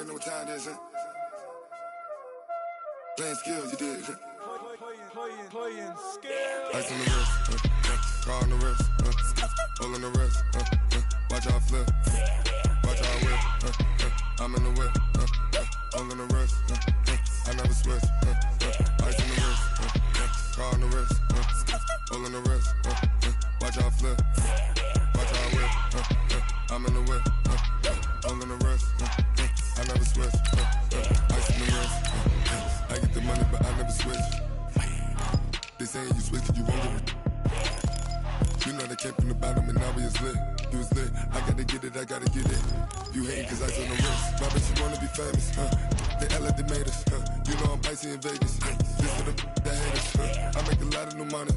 already know what time it is, huh? Playing skills, you did. Playing skills. Ice on the wrist, car on the wrist, hole in the wrist, watch how I flip, watch how I whip, I'm in the whip, hole in the wrist, I never switch, ice on the wrist, car on the wrist, hole in the wrist, watch how I flip, watch how I whip, I'm in the whip, hole in the wrist, I never switch, ice on the wrist, I get the money but I never switch. They saying you switch 'cause you won't get it. You know they came from the bottom and now we is lit. You was lit, I gotta get it, I gotta get it. You hating 'cause ice on the wrist. My bitch, you wanna be famous, They act like they made us, You know I'm icy in Vegas, This for the that hate us, I make a lot of new money,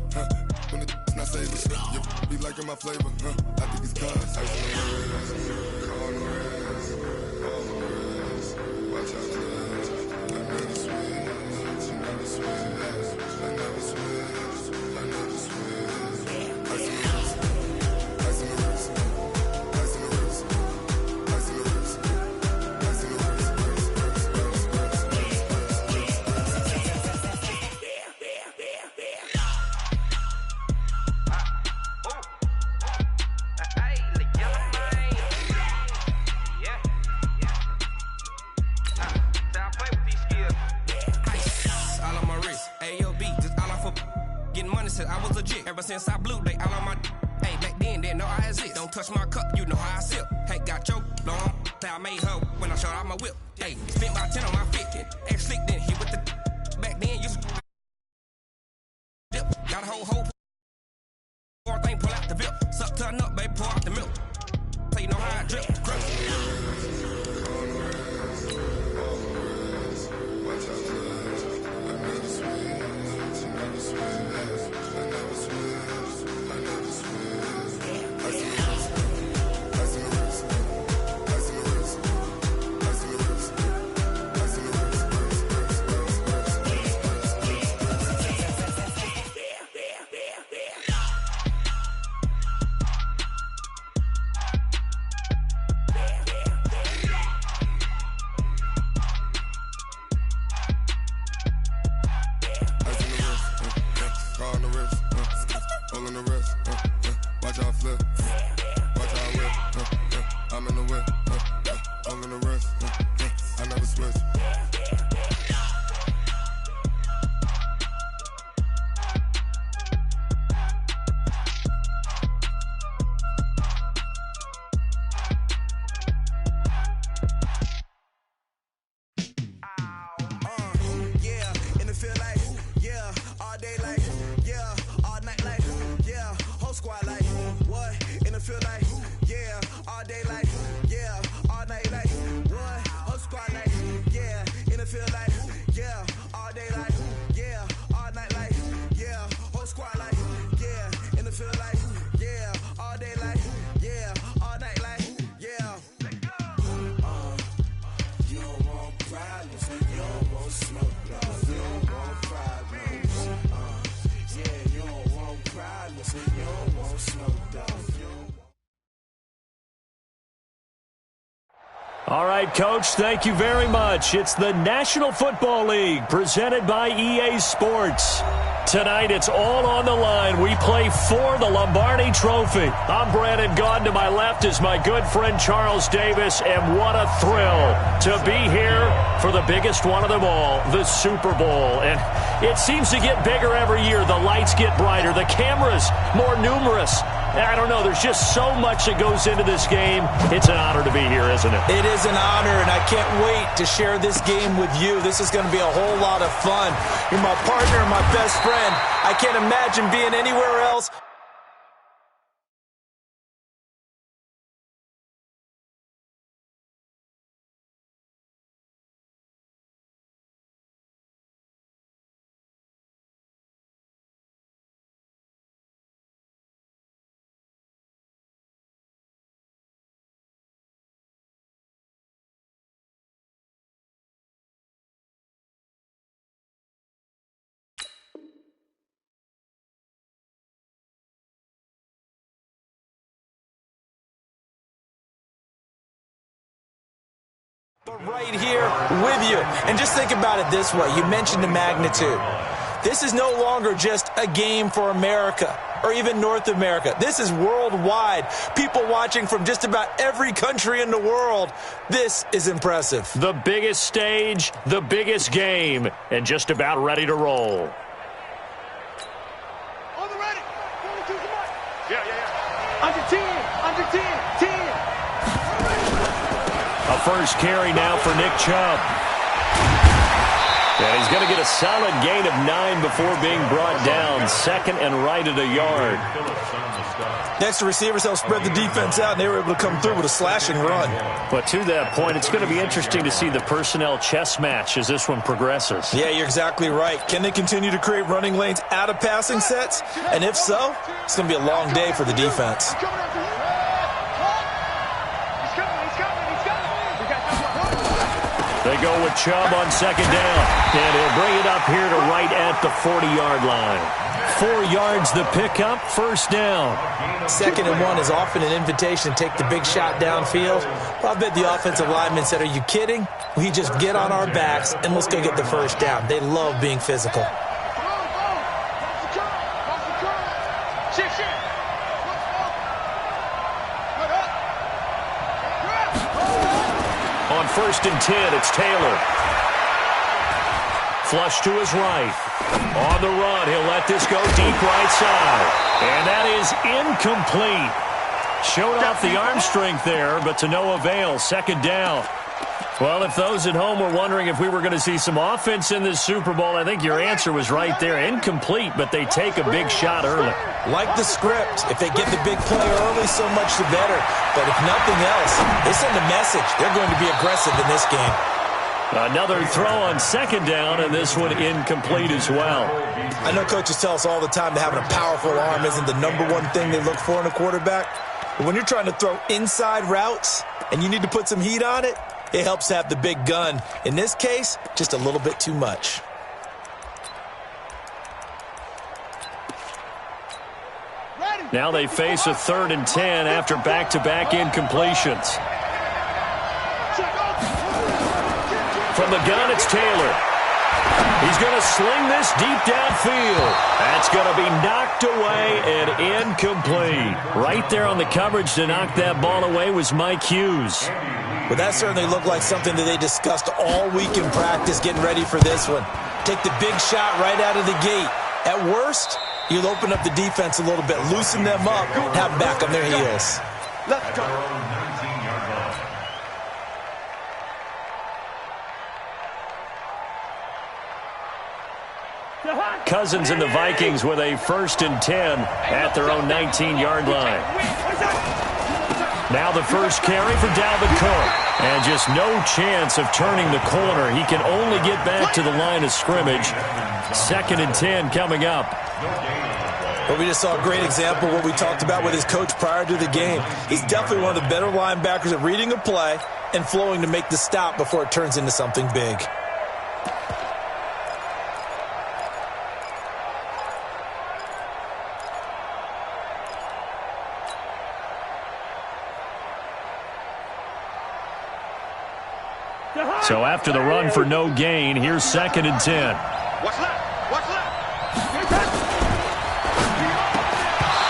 When the not savers, You be liking my flavor, I think it's cause ice on the wrist, car on the wrist, all the wrist. Watch out, cuz I never switch, you never switch. I never switch, I never switch. Ice on the wrist, ice on the wrist, ice on the wrist, ice on the wrist, ice on the wrist, Said I was legit ever since I blew they all on my hey back then didn't know I exist. Don't touch my cup, you know how I sip. Hey, got your long say I made her when I showed out my whip. Hey, spent about 10 on my 50. Ex slick then hit with the back then used to dip. Got a whole pour thing, pull out the VIP. Suck turn up, baby, pour out the milk. So you know how I drip. Crush. Watch out, cuz I never switch, you never switch. I never switch, I never switch. Ice on the wrist, ice on the wrist, ice on the wrist, ice on the wrist, ice on the wrist. Car on the wrist, hole in the wrist, watch how I flip, watch how I whip, I'm in the whip, hole in the wrist, I never switch. Yeah, in the field like, yeah, all day like, yeah, all night like, yeah, whole squad like, what? In the field like, yeah, all day like, yeah, all night like, what? Whole squad like, yeah, in the field like, yeah, all day like, yeah, all night like, yeah, whole squad like, yeah, in the field like, yeah, all day like, yeah, all night like, yeah. You don't want problems, you don't want smoke, you don't want problems. Yeah, you don't want problems, you don't want smoke, dog. All right, Coach, thank you very much. It's the National Football League presented by EA Sports. Tonight, it's all on the line. We play for the Lombardi Trophy. I'm Brandon Gaudin. To my left is my good friend Charles Davis, and what a thrill to be here for the biggest one of them all, the Super Bowl. And it seems to get bigger every year. The lights get brighter, the cameras more numerous. I don't know, there's just so much that goes into this game. It's an honor to be here, isn't it? It is an honor, and I can't wait to share this game with you. This is going to be a whole lot of fun. You're my partner, my best friend. I can't imagine being anywhere else. But right here with you. And just think about it this way. You mentioned the magnitude. This is no longer just a game for America or even North America. This is worldwide. People watching from just about every country in the world. This is impressive. The biggest stage, the biggest game, and just about ready to roll. On the ready. Yeah. Under 10. A first carry now for Nick Chubb. And he's going to get a solid gain of 9 before being brought down. Second and right at a yard. Next, the receivers helped spread the defense out, and they were able to come through with a slashing run. But to that point, it's going to be interesting to see the personnel chess match as this one progresses. Yeah, you're exactly right. Can they continue to create running lanes out of passing sets? And if so, it's going to be a long day for the defense. They go with Chubb on second down, and he'll bring it up here to right at the 40-yard line. 4 yards the pickup, first down. 2nd and 1 is often an invitation to take the big shot downfield. Well, I bet the offensive lineman said, are you kidding? We just get on our backs and let's go get the first down. They love being physical. On 1st and 10, it's Taylor. Flush to his right. On the run, he'll let this go deep right side. And that is incomplete. Showed off the arm strength there, but to no avail. 2nd down. Well, if those at home were wondering if we were going to see some offense in this Super Bowl, I think your answer was right there. Incomplete, but they take a big shot early. Like the script, if they get the big play early, so much the better. But if nothing else, they send a message. They're going to be aggressive in this game. Another throw on 2nd down, and this one incomplete as well. I know coaches tell us all the time that having a powerful arm isn't the #1 thing they look for in a quarterback. But when you're trying to throw inside routes and you need to put some heat on it, it helps to have the big gun. In this case, just a little bit too much. Now they face a 3rd and 10 after back-to-back incompletions. From the gun, it's Taylor. He's going to sling this deep downfield. That's going to be knocked away and incomplete. Right there on the coverage to knock that ball away was Mike Hughes. Well, that certainly looked like something that they discussed all week in practice getting ready for this one. Take the big shot right out of the gate. At worst, you'll open up the defense a little bit, loosen them up, and have them back on their heels. Let's go. Cousins and the Vikings with a 1st and 10 at their own 19-yard line. Now the first carry for Dalvin Cook. And just no chance of turning the corner. He can only get back to the line of scrimmage. 2nd and 10 coming up. Well, we just saw a great example of what we talked about with his coach prior to the game. He's definitely one of the better linebackers at reading a play and flowing to make the stop before it turns into something big. So after the run for no gain, here's 2nd and 10. What's left? What's left?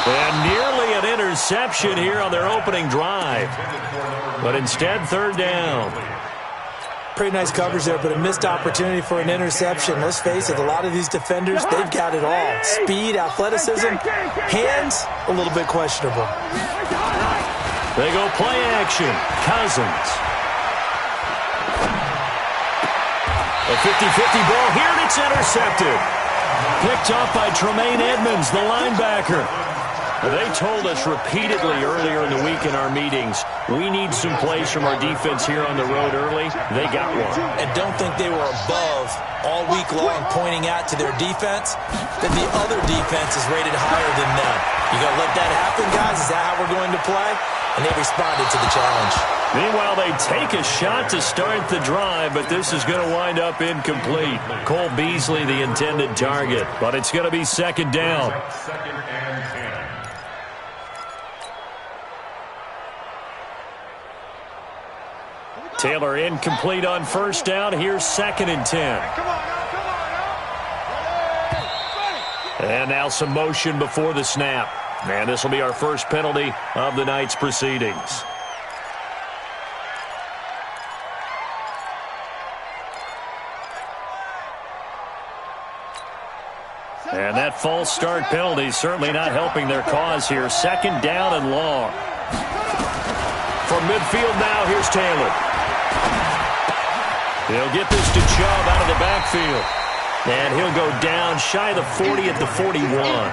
And nearly an interception here on their opening drive. But instead, 3rd down. Pretty nice coverage there, but a missed opportunity for an interception. Let's face it, a lot of these defenders, they've got it all. Speed, athleticism, hands, a little bit questionable. They go play action. Cousins. A 50-50 ball here, and it's intercepted. Picked off by Tremaine Edmonds, the linebacker. They told us repeatedly earlier in the week in our meetings, we need some plays from our defense here on the road early. They got one. And don't think they were above all week long pointing out to their defense that the other defense is rated higher than them. You going to let that happen, guys? Is that how we're going to play? And they responded to the challenge. Meanwhile, they take a shot to start the drive, but this is going to wind up incomplete. Cole Beasley, the intended target, but it's going to be 2nd down. Taylor incomplete on first down. Here's 2nd and 10. Come on, come on. And now some motion before the snap. And this will be our first penalty of the night's proceedings. And that false start penalty certainly not helping their cause here. 2nd down and long. From midfield now, here's Taylor. He'll get this to Chubb out of the backfield. And he'll go down shy of the 40 at the 41.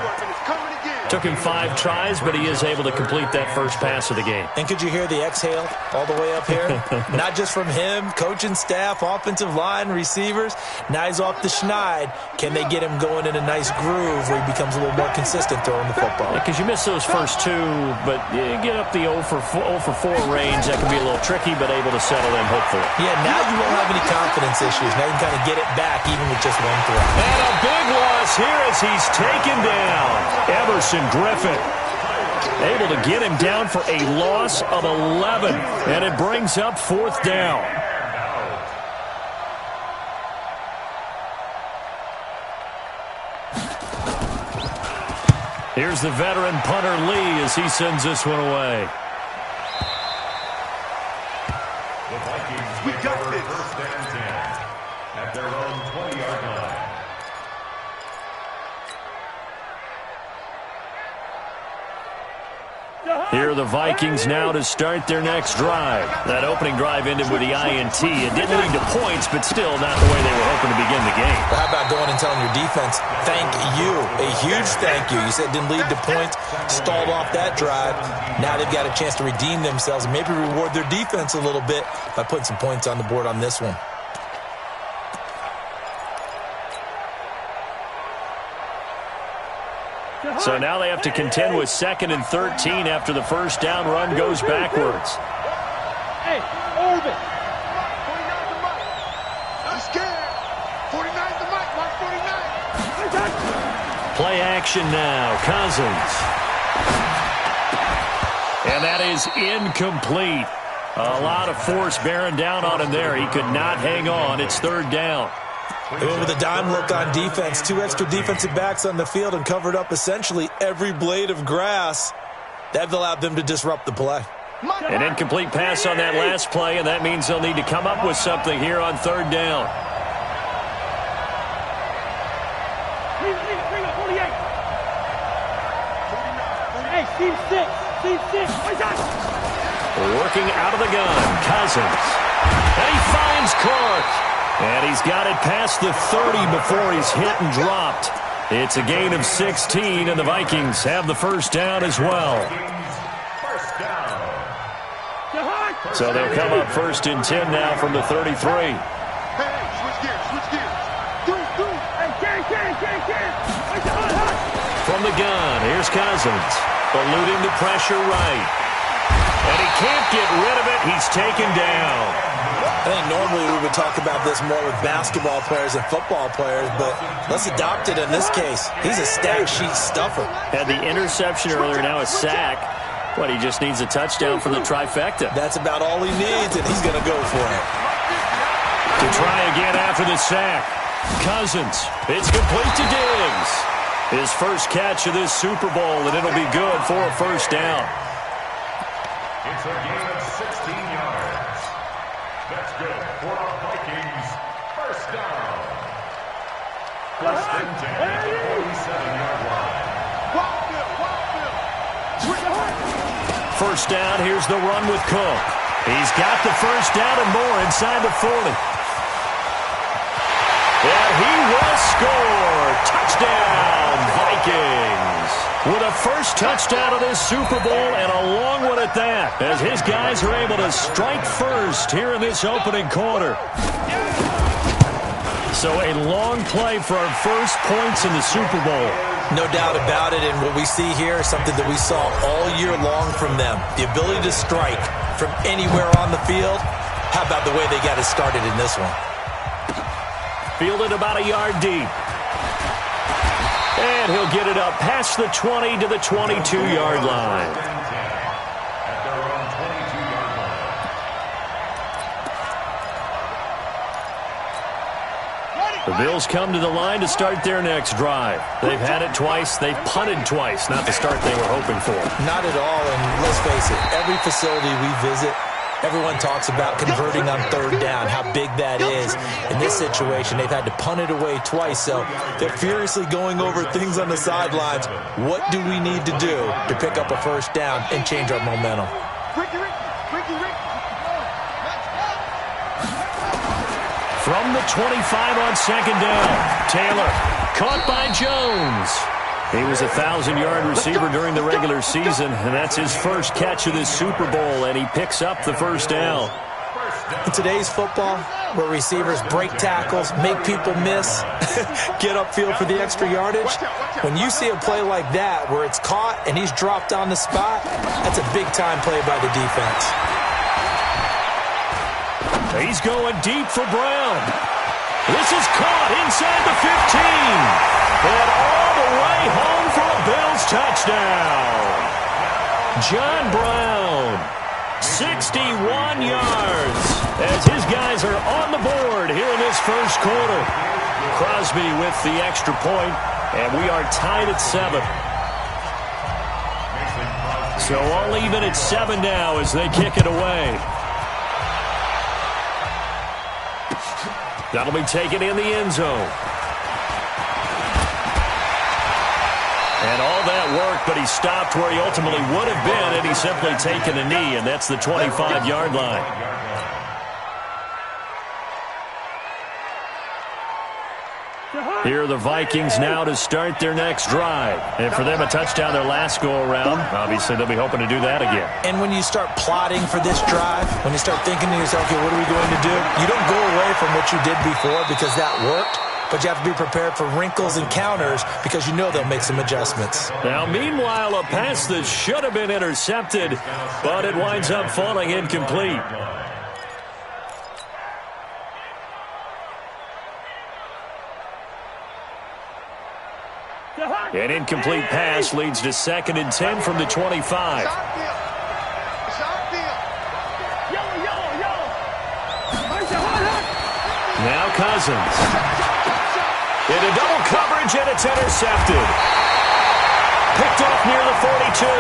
Took him 5 tries, but he is able to complete that first pass of the game. And could you hear the exhale all the way up here? Not just from him, coaching staff, offensive line, receivers. Now he's off the schneid. Can they get him going in a nice groove where he becomes a little more consistent throwing the football? Because you miss those first 2, but you get up the 0 for 4 range. That can be a little tricky, but able to settle in, hopefully. Yeah, now you won't have any confidence issues. Now you can kind of get it back even with just one throw. And a big loss here as he's taken down. Everson Griffin able to get him down for a loss of 11, and it brings up 4th down. Here's the veteran punter Lee as he sends this one away. We got this. 1st and 10 at their own 20-yard line. Here are the Vikings now to start their next drive. That opening drive ended with the INT. It didn't lead to points, but still not the way they were hoping to begin the game. Well, how about going and telling your defense, thank you, a huge thank you. You said it didn't lead to points, stalled off that drive. Now they've got a chance to redeem themselves and maybe reward their defense a little bit by putting some points on the board on this one. So now they have to contend with 2nd and 13 after the first down run goes backwards. Hey, Orban. 49's the mic. I'm scared. 49's the mic. Mark 49. Play action now. Cousins. And that is incomplete. A lot of force bearing down on him there. He could not hang on. It's 3rd down. They went with a dime look on defense. 2 extra defensive backs on the field and covered up essentially every blade of grass. That allowed them to disrupt the play. An incomplete pass on that last play, and that means they'll need to come up with something here on 3rd down. Hey, team 6. Team 6. Working out of the gun, Cousins. And he finds Clark. And he's got it past the 30 before he's hit and dropped. It's a gain of 16, and the Vikings have the first down as well. So they'll come up 1st and 10 now from the 33. Hey, switch gears, switch gears. From the gun, here's Cousins. Eluding the pressure right. And he can't get rid of it. He's taken down. I think normally we would talk about this more with basketball players and football players, but let's adopt it in this case. He's a stat sheet stuffer. Had the interception earlier, now a sack. But he just needs a touchdown for the trifecta. That's about all he needs, and he's going to go for it. To try again after the sack. Cousins. It's complete to Diggs. His first catch of this Super Bowl, and it'll be good for a first down. It's a gain of 16 yards. That's good for the Vikings. First down. 1st and 10 at the 47-yard line. First down, here's the run with Cook. He's got the first down and more inside the 40. And he will score. Touchdown, Vikings. With a first touchdown of this Super Bowl, and a long one at that, as his guys are able to strike first here in this opening quarter. So a long play for our first points in the Super Bowl. No doubt about it, and what we see here is something that we saw all year long from them. The ability to strike from anywhere on the field. How about the way they got it started in this one? Fielded about a yard deep. And he'll get it up past the 20 to the 22-yard line. Bills come to the line to start their next drive. They've had it twice. They've punted twice. Not the start they were hoping for. Not at all, and let's face it, every facility we visit, everyone talks about converting on third down, how big that is. In this situation, they've had to punt it away twice, so they're furiously going over things on the sidelines. What do we need to do to pick up a first down and change our momentum? From the 25 on second down, Taylor caught by Jones. He was a 1,000-yard receiver during the regular season, and that's his first catch of this Super Bowl, and he picks up the first down. In today's football, where receivers break tackles, make people miss, get upfield for the extra yardage, when you see a play like that where it's caught and he's dropped on the spot, that's a big-time play by the defense. He's going deep for Brown. This is caught inside the 15. And all the way home for a Bills touchdown. John Brown, 61 yards, as his guys are on the board here in this first quarter. Crosby with the extra point, and we are tied at 7. So all even at 7 now as they kick it away. That'll be taken in the end zone. And all that work, but he stopped where he ultimately would have been, and he's simply taken a knee, and that's the 25-yard line. Here are the Vikings now to start their next drive. And for them, a touchdown their last go-around. Obviously, they'll be hoping to do that again. And when you start plotting for this drive, when you start thinking to yourself, okay, what are we going to do? You don't go away from what you did before because that worked, but you have to be prepared for wrinkles and counters because you know they'll make some adjustments. Now, meanwhile, a pass that should have been intercepted, but it winds up falling incomplete. An incomplete pass leads to 2nd and 10 from the 25. Now Cousins. Into double coverage, and it's intercepted. Picked off near the 42,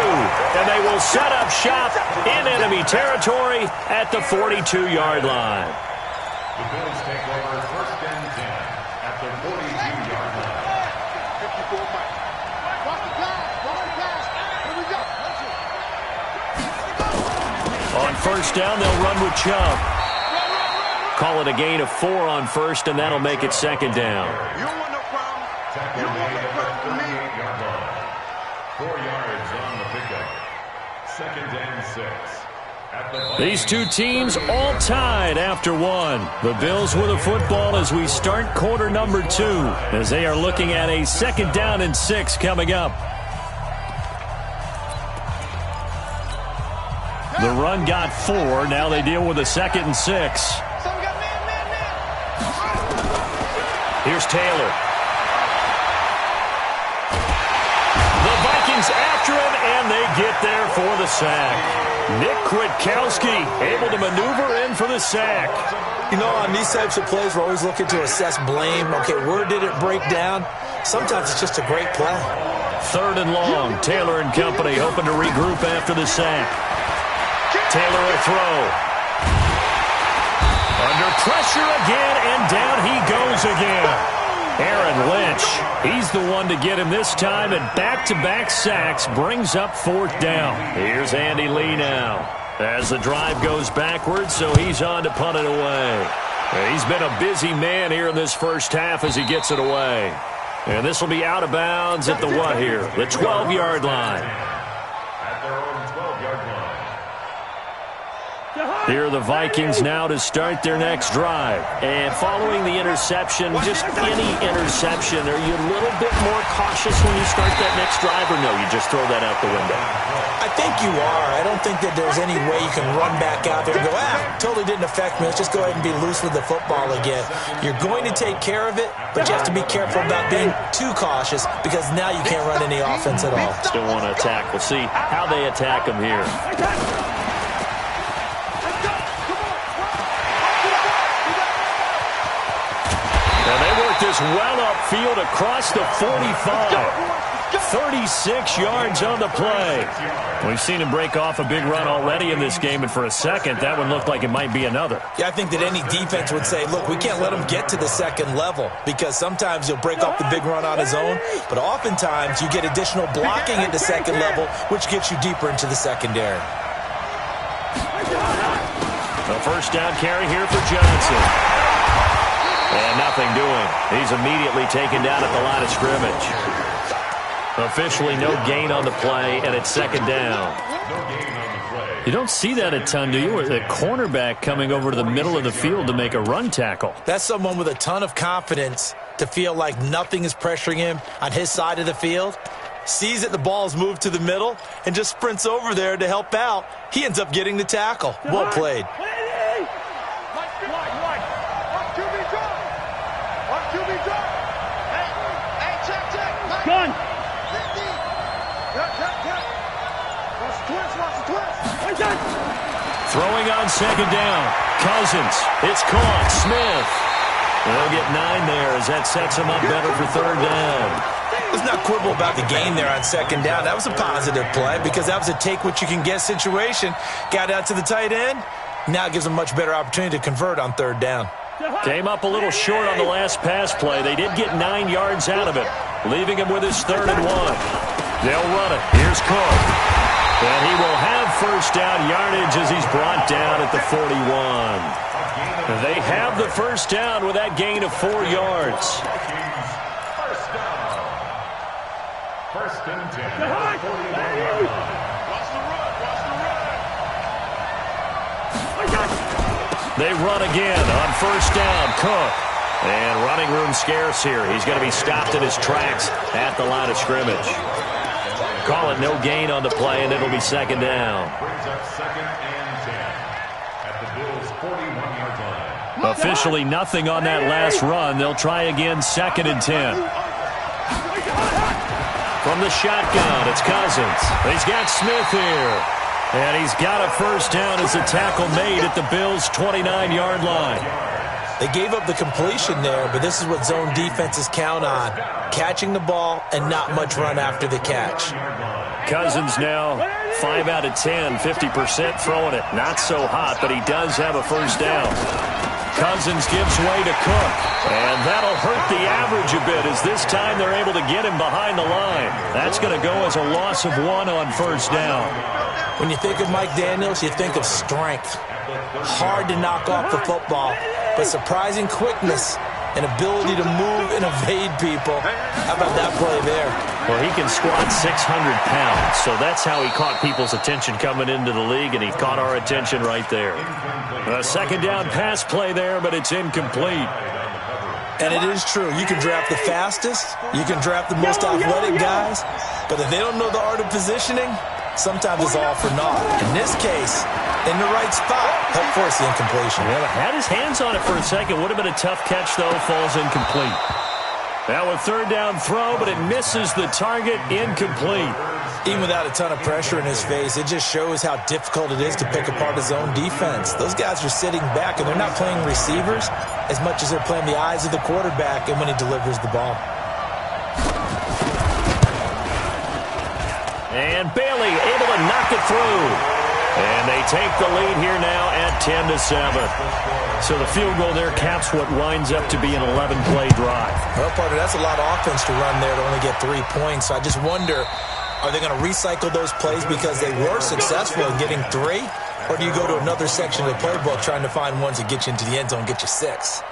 and they will set up shop in enemy territory at the 42-yard line. The Bills take over 1st and 10 at the 42-yard line. On first down, they'll run with Chubb. Call it a gain of 4 on first, and that'll make it 2nd down. You don't want no problem. Tackle made at the 38-yard line. 4 yards on the pickup. 2nd and 6. At the These two teams all tied after 1. The Bills with a football as we start quarter number 2, as they are looking at a 2nd down and 6 coming up. The run got 4. Now they deal with a 2nd and 6. Here's Taylor. The Vikings after him, and they get there for the sack. Nick Kwiatkowski able to maneuver in for the sack. You know, on these types of plays, we're always looking to assess blame. Okay, where did it break down? Sometimes it's just a great play. 3rd and long. Taylor and company hoping to regroup after the sack. Taylor will throw. Under pressure again, and down he goes again. Aaron Lynch, he's the one to get him this time, and back-to-back sacks brings up 4th down. Here's Andy Lee now as the drive goes backwards, so he's on to punt it away. And he's been a busy man here in this first half as he gets it away. And this will be out of bounds at the what here? The 12-yard line. At their own 12-yard line. Here are the Vikings now to start their next drive. And following the interception, just any interception, are you a little bit more cautious when you start that next drive, or no, you just throw that out the window? I think you are. I don't think that there's any way you can run back out there and go, totally didn't affect me. Let's just go ahead and be loose with the football again. You're going to take care of it, but you have to be careful about being too cautious because now you can't run any offense at all. Still want to attack. We'll see how they attack them here. this well upfield across the 45. 36 yards on the play. We've seen him break off a big run already in this game, and for a second, that one looked like it might be another. Yeah, I think that any defense would say, look, we can't let him get to the second level, because sometimes he'll break off the big run on his own, but oftentimes you get additional blocking at the second level, which gets you deeper into the secondary. A first down carry here for Johnson. And nothing doing. He's immediately taken down at the line of scrimmage. Officially no gain on the play, and it's second down. You don't see that a ton, do you? Or the cornerback coming over to the middle of the field to make a run tackle. That's someone with a ton of confidence to feel like nothing is pressuring him on his side of the field. Sees that the ball's moved to the middle and just sprints over there to help out. He ends up getting the tackle. Well played. Gun. Throwing on second down. Cousins. It's caught. Smith. They'll get 9 there as that sets him up better for third down. Let's not quibble about the gain there on second down. That was a positive play because that was a take-what-you-can-get situation. Got out to the tight end. Now it gives him a much better opportunity to convert on third down. Came up a little short on the last pass play. They did get 9 yards out of it, leaving him with his 3rd and 1. They'll run it. Here's Cook. And he will have first down yardage as he's brought down at the 41. They have the first down with that gain of 4 yards. First down. First and 10. Watch the run. Watch the run. They run again on first down. Cook. And running room scarce here. He's going to be stopped in his tracks at the line of scrimmage. Call it no gain on the play, and it'll be second down. Brings up second and 10 at the Bills' 41-yard line. Officially nothing on that last run. They'll try again, second and 10. From the shotgun, it's Cousins. He's got Smith here. And he's got a first down as a tackle made at the Bills' 29-yard line. They gave up the completion there, but this is what zone defenses count on. Catching the ball and not much run after the catch. Cousins now 5 out of 10, 50% throwing it. Not so hot, but he does have a first down. Cousins gives way to Cook. And that'll hurt the average a bit as this time they're able to get him behind the line. That's going to go as a loss of 1 on first down. When you think of Mike Daniels, you think of strength. Hard to knock off the football, but surprising quickness and ability to move and evade people. How about that play there? Well, he can squat 600 pounds, so that's how he caught people's attention coming into the league, and he caught our attention right there. A second down pass play there, but it's incomplete. And it is true. You can draft the fastest, you can draft the most athletic guys, but if they don't know the art of positioning, sometimes it's all for naught. In this case, in the right spot, helped force the incompletion. Yeah, had his hands on it for a second. Would have been a tough catch, though. Falls incomplete. Now a third down throw, but it misses the target. Incomplete. Even without a ton of pressure in his face, it just shows how difficult it is to pick apart his own defense. Those guys are sitting back, and they're not playing receivers as much as they're playing the eyes of the quarterback and when he delivers the ball. And Bailey able to knock it through. And they take the lead here now at 10-7. So the field goal there caps what winds up to be an 11-play drive. Well, partner, that's a lot of offense to run there to only get 3 points. So I just wonder, are they going to recycle those plays because they were successful in getting 3? Or do you go to another section of the playbook trying to find ones that get you into the end zone, get you 6?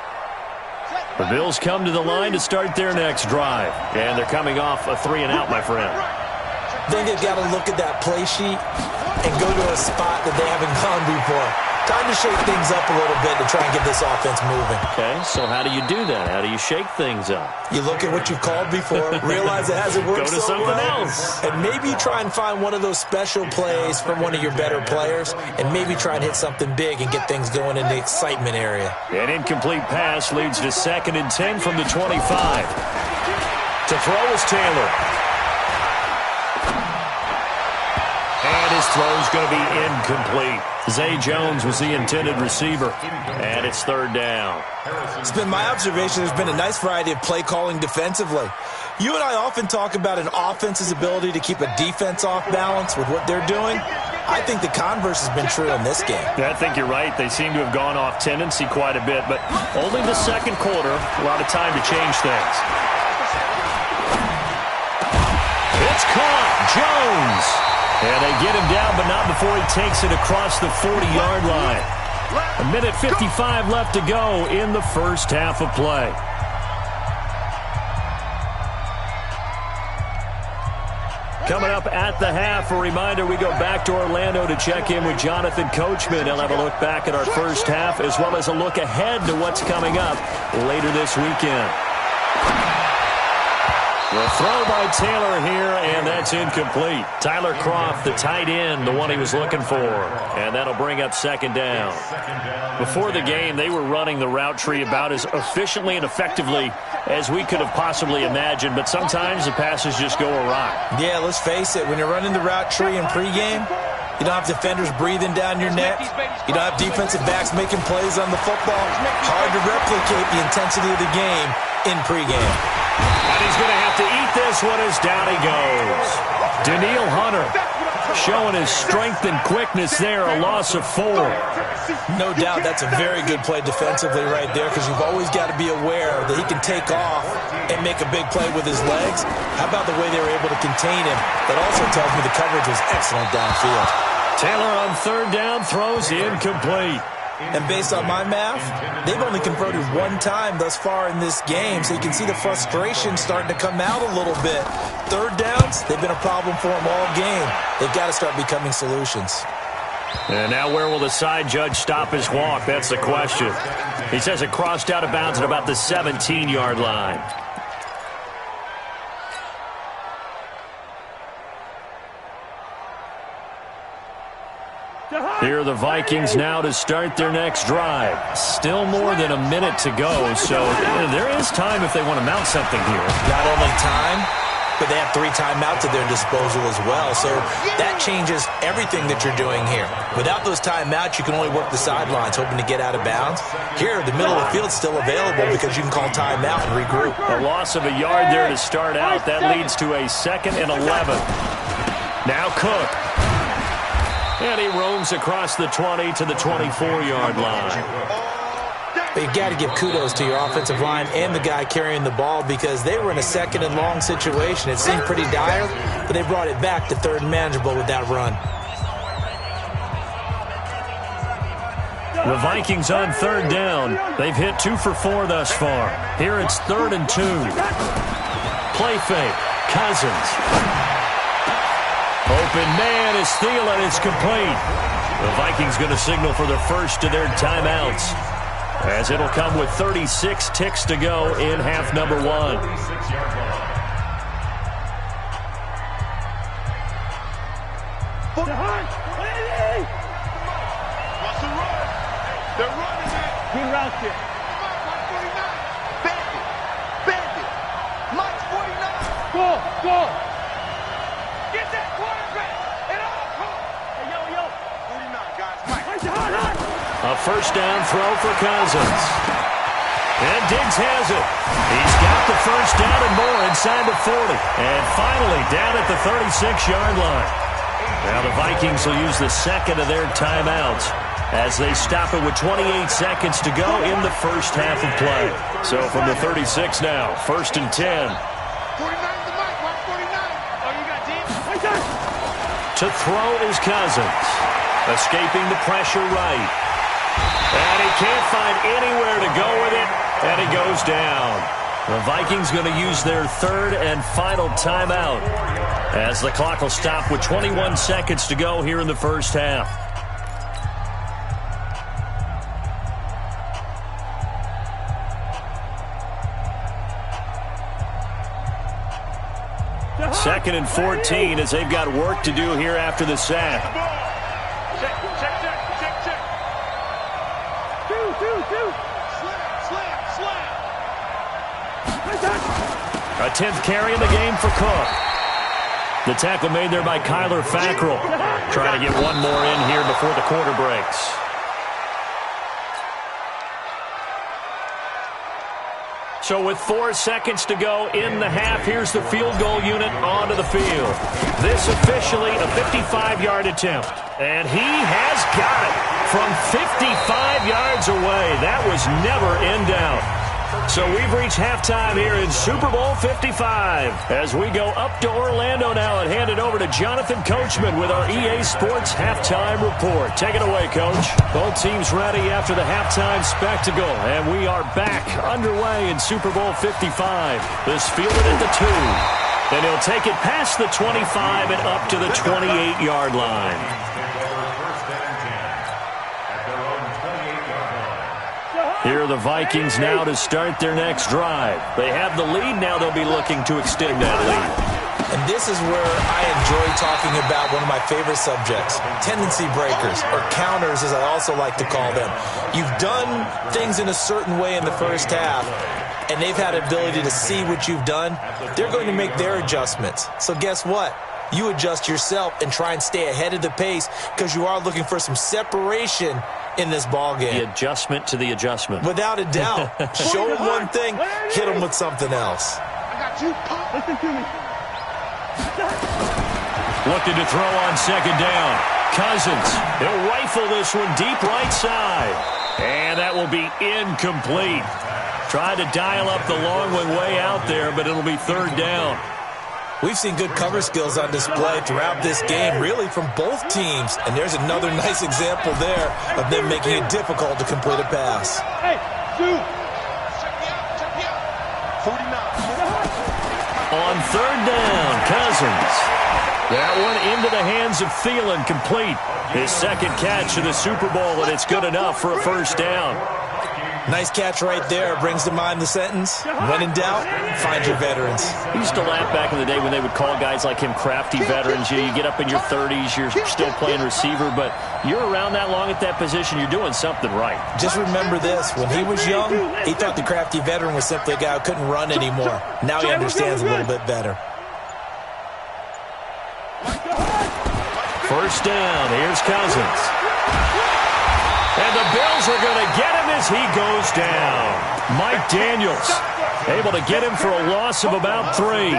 The Bills come to the line to start their next drive. And they're coming off a 3-and-out, my friend. Then they've got to look at that play sheet and go to a spot that they haven't gone before. Time to shake things up a little bit to try and get this offense moving. Okay, so how do you do that? How do you shake things up? You look at what you've called before, realize it hasn't worked Go to so something well, else. and maybe try and find one of those special plays from one of your better players, and maybe try and hit something big and get things going in the excitement area. An incomplete pass leads to 2nd and 10 from the 25. To throw is Taylor. And His throw is going to be incomplete. Zay Jones was the intended receiver, and it's third down. It's been my observation there's been a nice variety of play calling defensively. You and I often talk about an offense's ability to keep a defense off balance with what they're doing. I think the converse has been true in this game. I think you're right. They seem to have gone off tendency quite a bit, but only the second quarter, a lot of time to change things. It's caught. Jones. And they get him down, but not before he takes it across the 40-yard line. 1:55 left to go in the first half of play. Coming up at the half, a reminder, we go back to Orlando to check in with Jonathan Coachman. He'll have a look back at our first half as well as a look ahead to what's coming up later this weekend. The throw by Taylor here, and that's incomplete. Tyler Croft, the tight end, the one he was looking for. And that'll bring up second down. Before the game, they were running the route tree about as efficiently and effectively as we could have possibly imagined, but sometimes the passes just go awry. Yeah, let's face it, when you're running the route tree in pregame, you don't have defenders breathing down your neck. You don't have defensive backs making plays on the football. Hard to replicate the intensity of the game in pregame. And he's going to have to eat this one as down he goes. Daniil Hunter showing his strength and quickness there, a loss of 4. No doubt that's a very good play defensively right there because you've always got to be aware that he can take off and make a big play with his legs. How about the way they were able to contain him? That also tells me the coverage was excellent downfield. Taylor on third down throws incomplete. And based on my math, they've only converted one time thus far in this game, so you can see the frustration starting to come out a little bit. Third downs, they've been a problem for them all game. They've got to start becoming solutions. And now where will the side judge stop his walk? That's the question. He says it crossed out of bounds at about the 17-yard line. Here are the Vikings now to start their next drive. Still more than a minute to go, so there is time if they want to mount something here. Not only time, but they have 3 timeouts at their disposal as well, so that changes everything that you're doing here. Without those timeouts, you can only work the sidelines, hoping to get out of bounds. Here, the middle of the field's still available because you can call timeout and regroup. A loss of a yard there to start out. That leads to a 2nd and 11. Now Cook. And he roams across the 20 to the 24-yard line. But you've got to give kudos to your offensive line and the guy carrying the ball because they were in a 2nd and long situation. It seemed pretty dire, but they brought it back to 3rd and manageable with that run. The Vikings on 3rd down. They've hit 2 for 4 thus far. Here it's 3rd and 2. Play fake. Cousins. Open man is Thielen. It's complete. The Vikings going to signal for the first of their timeouts as it'll come with 36 ticks to go in half number 1. What's the run? They're running it. Good route here. Mike 49. Bandit. Mike 49. Go. Get that quarterback. And all come. Hey, yo. 49, guys. Mike. A first down throw for Cousins. And Diggs has it. He's got the first down and more inside the 40. And finally down at the 36-yard line. Now the Vikings will use the 2nd of their timeouts as they stop it with 28 seconds to go in the first half of play. So from the 36 now, 1st and 10. 49 to Mike. 49. Oh, you got deep. To throw is Cousins. Escaping the pressure right. And he can't find anywhere to go with it, and he goes down. The Vikings going to use their 3rd and final timeout as the clock will stop with 21 seconds to go here in the first half. Second and 14 as they've got work to do here after the sack. Check. Slam. A 10th carry in the game for Cook. The tackle made there by Kyler Fackrell. Trying to get one more in here before the quarter breaks. So with 4 seconds to go in the half, here's the field goal unit onto the field. This officially a 55-yard attempt. And he has got it from 55 yards away. That was never in doubt. So we've reached halftime here in Super Bowl 55. As we go up to Orlando now and hand it over to Jonathan Coachman with our EA Sports Halftime Report. Take it away, Coach. Both teams ready after the halftime spectacle. And we are back underway in Super Bowl 55. This fielded at the 2. And he'll take it past the 25 and up to the 28-yard line. Here are the Vikings now to start their next drive. They have the lead. Now they'll be looking to extend that lead. And this is where I enjoy talking about one of my favorite subjects, tendency breakers, or counters as I also like to call them. You've done things in a certain way in the first half, and they've had the ability to see what you've done. They're going to make their adjustments. So guess what? You adjust yourself and try and stay ahead of the pace because you are looking for some separation in this ball game. The adjustment to the adjustment. Without a doubt. Show them one thing, hit them with something else. I got you. Listen to me. Looking to throw on second down. Cousins. He'll rifle this one deep right side. And that will be incomplete. Tried to dial up the long one way out there, but it'll be third down. We've seen good cover skills on display throughout this game, really from both teams. And there's another nice example there of them making it difficult to complete a pass. Hey, shoot. 49. On third down, Cousins. That one into the hands of Thielen, complete. His second catch of the Super Bowl, and it's good enough for a first down. Nice catch right there. Brings to mind the sentence, when in doubt, find your veterans. I used to laugh back in the day when they would call guys like him crafty veterans. You get up in your 30s, you're still playing receiver, but you're around that long at that position, you're doing something right. Just remember this. When he was young, he thought the crafty veteran was simply a guy who couldn't run anymore. Now he understands a little bit better. First down, here's Cousins. And the Bills are going to get him as he goes down. Mike Daniels able to get him for a loss of about 3.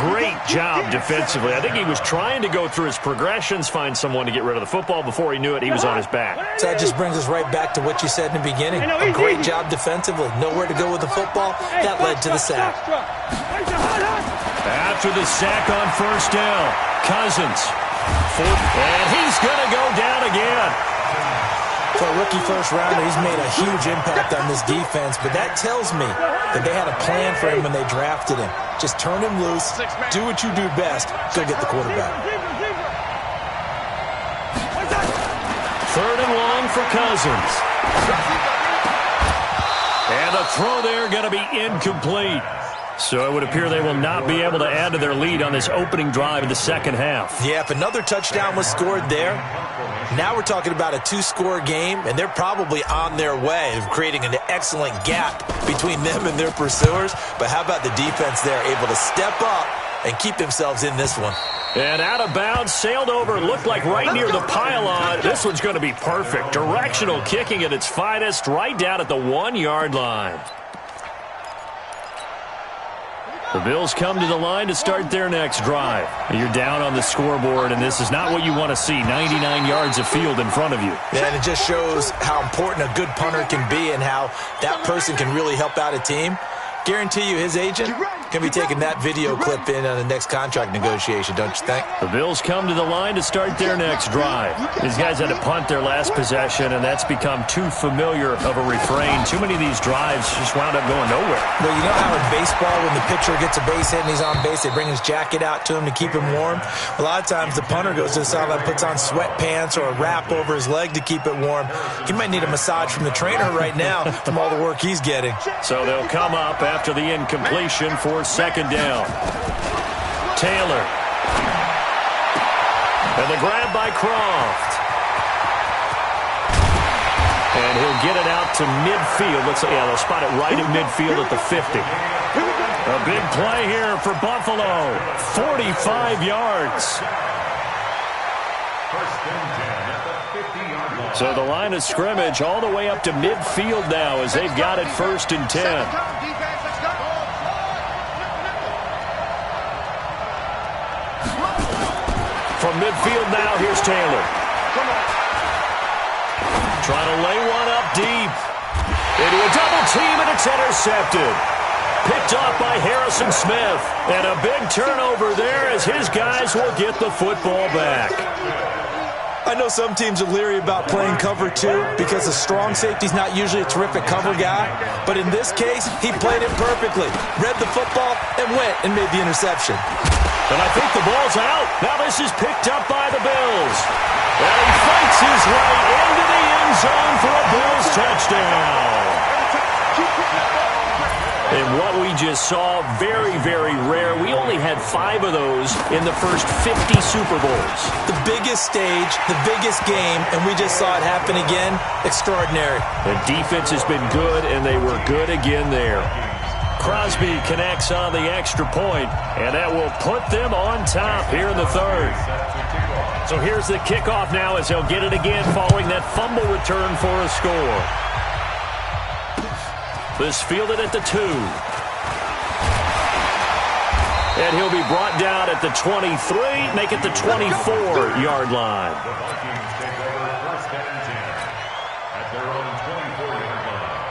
Great job defensively. I think he was trying to go through his progressions, find someone to get rid of the football. Before he knew it, he was on his back. So that just brings us right back to what you said in the beginning. A great job defensively. Nowhere to go with the football. That led to the sack. After the sack on first down, Cousins. And he's going to go down again. For a rookie first-rounder, he's made a huge impact on this defense, but that tells me that they had a plan for him when they drafted him. Just turn him loose, do what you do best, go get the quarterback. Third and long for Cousins. And a throw there going to be incomplete. So it would appear they will not be able to add to their lead on this opening drive in the second half. Yeah, if another touchdown was scored there, now we're talking about a 2-score game, and they're probably on their way of creating an excellent gap between them and their pursuers. But how about the defense there, able to step up and keep themselves in this one? And out of bounds, sailed over, looked like right near the pylon. This one's going to be perfect. Directional kicking at its finest, right down at the 1-yard line. The Bills come to the line to start their next drive. You're down on the scoreboard, and this is not what you want to see. 99 yards of field in front of you. Yeah, and it just shows how important a good punter can be and how that person can really help out a team. Guarantee you his agent can be taking that video clip in on the next contract negotiation, don't you think? The Bills come to the line to start their next drive. These guys had to punt their last possession, and that's become too familiar of a refrain. Too many of these drives just wound up going nowhere. Well, you know how in baseball, when the pitcher gets a base hit and he's on base, they bring his jacket out to him to keep him warm? A lot of times the punter goes to the sideline, puts on sweatpants or a wrap over his leg to keep it warm. He might need a massage from the trainer right now from all the work he's getting. So they'll come up after the incompletion for second down. Taylor. And the grab by Croft. And he'll get it out to midfield. Looks like, yeah, they'll spot it right at midfield at the 50. A big play here for Buffalo. 45 yards. So the line of scrimmage all the way up to midfield now as they've got it 1st and 10. From midfield now, here's Taylor. Trying to lay one up deep. Into a double team, and it's intercepted. Picked off by Harrison Smith. And a big turnover there as his guys will get the football back. I know some teams are leery about playing cover 2 because the strong safety's not usually a terrific cover guy. But in this case, he played it perfectly. Read the football and went and made the interception. And I think the ball's out. Now this is picked up by the Bills. And he fights his way into the end zone for a Bills touchdown. And what we just saw, very, very rare. We only had 5 of those in the first 50 Super Bowls. The biggest stage, the biggest game, and we just saw it happen again. Extraordinary. The defense has been good, and they were good again there. Crosby connects on the extra point, and that will put them on top here in the 3rd. So here's the kickoff now as they'll get it again following that fumble return for a score. This fielded at the 2. And he'll be brought down at the 23, make it the 24-yard line. The Vikings take over 1st and 10 at their own 24-yard line.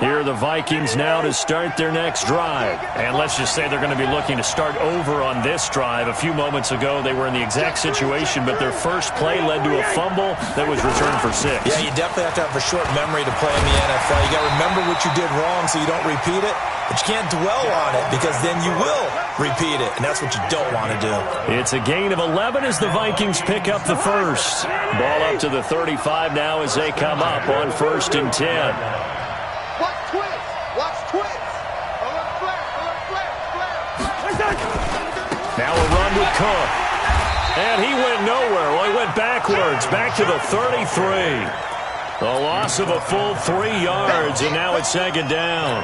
Here are the Vikings now to start their next drive. And let's just say they're going to be looking to start over on this drive. A few moments ago, they were in the exact situation, but their first play led to a fumble that was returned for 6. Yeah, you definitely have to have a short memory to play in the NFL. You got to remember what you did wrong so you don't repeat it, but you can't dwell on it because then you will repeat it, and that's what you don't want to do. It's a gain of 11 as the Vikings pick up the first. Ball up to the 35 now as they come up on 1st and 10. Watch twist. Watch twist. Alert flare. Now a run with Cook. And he went nowhere. Well, he went backwards, back to the 33. A loss of a full 3 yards, and now it's 2nd down.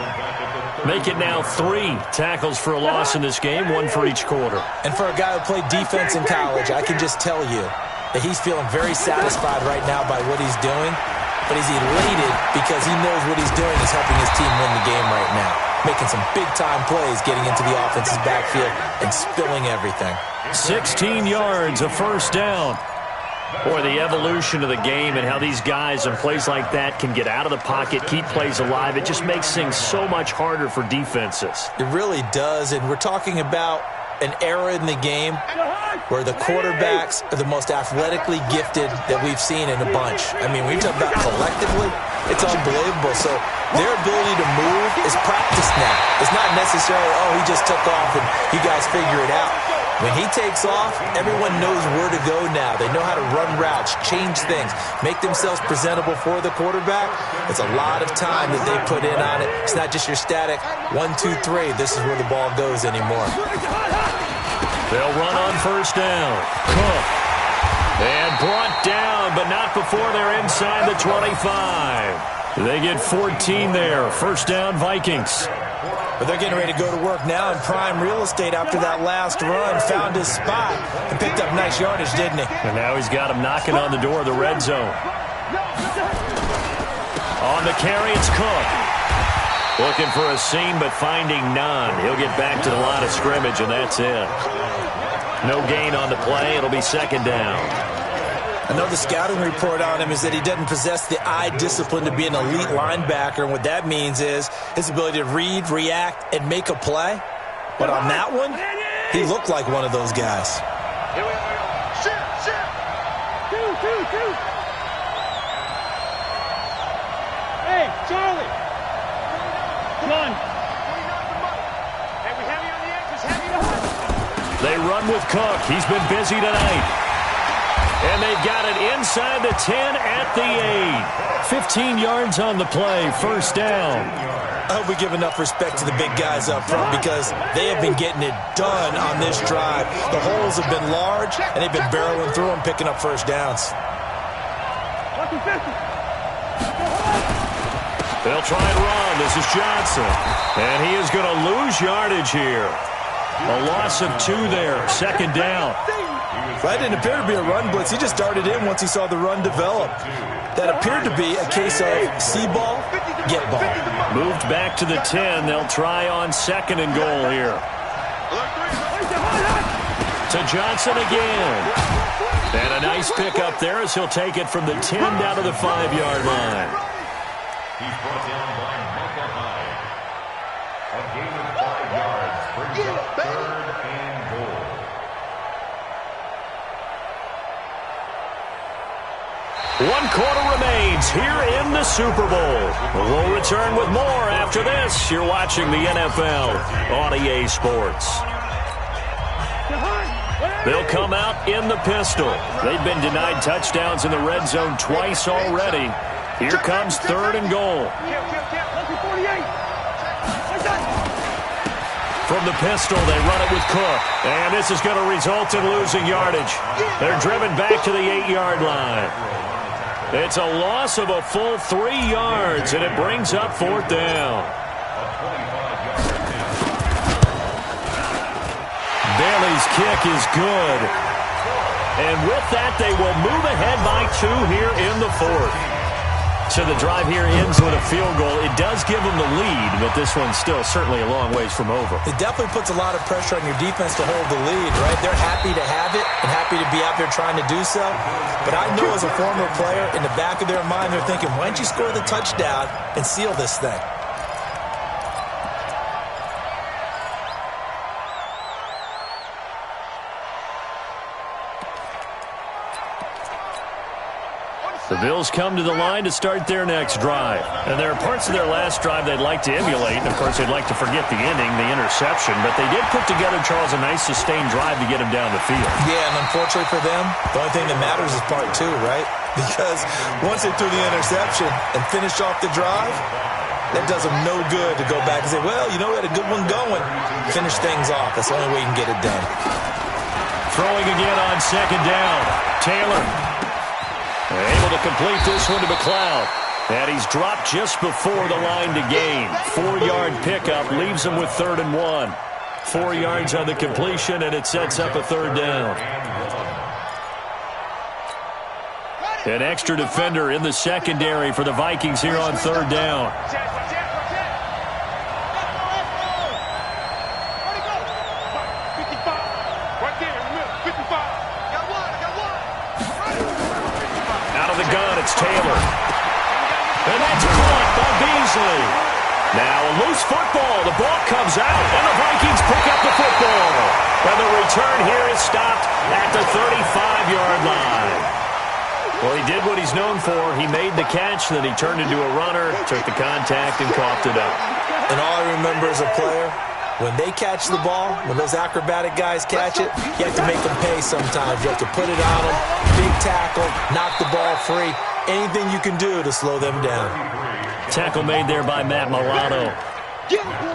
Make it now 3 tackles for a loss in this game, 1 for each quarter. And for a guy who played defense in college, I can just tell you that he's feeling very satisfied right now by what he's doing. But he's elated because he knows what he's doing is helping his team win the game right now. Making some big-time plays, getting into the offense's backfield, and spilling everything. 16 yards, a 1st down. Boy, the evolution of the game and how these guys in plays like that can get out of the pocket, keep plays alive, it just makes things so much harder for defenses. It really does, and we're talking about an era in the game where the quarterbacks are the most athletically gifted that we've seen in a bunch. I mean, when you talk about collectively, it's unbelievable. So their ability to move is practiced now. It's not necessarily, oh, he just took off and you guys figure it out. When he takes off, everyone knows where to go now. They know how to run routes, change things, make themselves presentable for the quarterback. It's a lot of time that they put in on it. It's not just your static 1, 2, 3. This is where the ball goes anymore. They'll run on 1st down. Cook. And brought down, but not before they're inside the 25. They get 14 there. 1st down, Vikings. But they're getting ready to go to work now in prime real estate after that last run. Found his spot and picked up nice yardage, didn't he? And now he's got him knocking on the door of the red zone. On the carry, it's Cook. Looking for a seam, but finding none. He'll get back to the line of scrimmage, and that's it. No gain on the play. It'll be 2nd down. I know the scouting report on him is that he doesn't possess the eye discipline to be an elite linebacker, and what that means is his ability to read, react, and make a play. But on that one, he looked like one of those guys. Here we are. Shift. 2. Hey, Charlie. Come on. Hey, we heavy on the edges. Heavy on the edges. They run with Cook. He's been busy tonight. And they've got it inside the 10 at the 8. 15 yards on the play. 1st down. I hope we give enough respect to the big guys up front because they have been getting it done on this drive. The holes have been large, and they've been barreling through them, picking up first downs. They'll try and run. This is Johnson. And he is going to lose yardage here. A loss of 2 there. Second down. That didn't appear to be a run blitz. He just darted in once he saw the run develop. That appeared to be a case of see ball, get ball. Moved back to the 10. They'll try on second and goal here. To Johnson again. And a nice pickup there as he'll take it from the 10 down to the 5-yard line. He's brought down by Michael Hyde. A gain of 5 yards brings up third and goal. One quarter remains here in the Super Bowl. We'll return with more after this. You're watching the NFL on EA Sports. They'll come out in the pistol. They've been denied touchdowns in the red zone twice already. Here comes third and goal. From the pistol, they run it with Cook. And this is going to result in losing yardage. They're driven back to the 8-yard line. It's a loss of a full 3 yards, and it brings up fourth down. Bailey's kick is good. And with that, they will move ahead by 2 here in the fourth. So the drive here ends with a field goal. It does give them the lead, but this one's still certainly a long ways from over. It definitely puts a lot of pressure on your defense to hold the lead, right? They're happy to have it and happy to be out there trying to do so. But I know as a former player, in the back of their mind, they're thinking, why don't you score the touchdown and seal this thing? The Bills come to the line to start their next drive. And there are parts of their last drive they'd like to emulate. And, of course, they'd like to forget the ending, the interception. But they did put together, Charles, a nice sustained drive to get him down the field. Yeah, and unfortunately for them, the only thing that matters is part 2, right? Because once they threw the interception and finished off the drive, that does them no good to go back and say, well, you know, we had a good one going. Finish things off. That's the only way you can get it done. Throwing again on second down. Taylor. Able to complete this one to McLeod. And he's dropped just before the line to gain. 4-yard pickup leaves him with 3rd and 1. 4 yards on the completion, and it sets up a 3rd down. An extra defender in the secondary for the Vikings here on 3rd down. Taylor. And that's caught by Beasley. Now a loose football. The ball comes out, and the Vikings pick up the football. And the return here is stopped at the 35-yard line. Well, he did what he's known for. He made the catch, then he turned into a runner, took the contact, and coughed it up. And all I remember as a player, when they catch the ball, when those acrobatic guys catch it, you have to make them pay sometimes. You have to put it on them, big tackle, knock the ball free. Anything you can do to slow them down. Tackle made there by Matt Milano.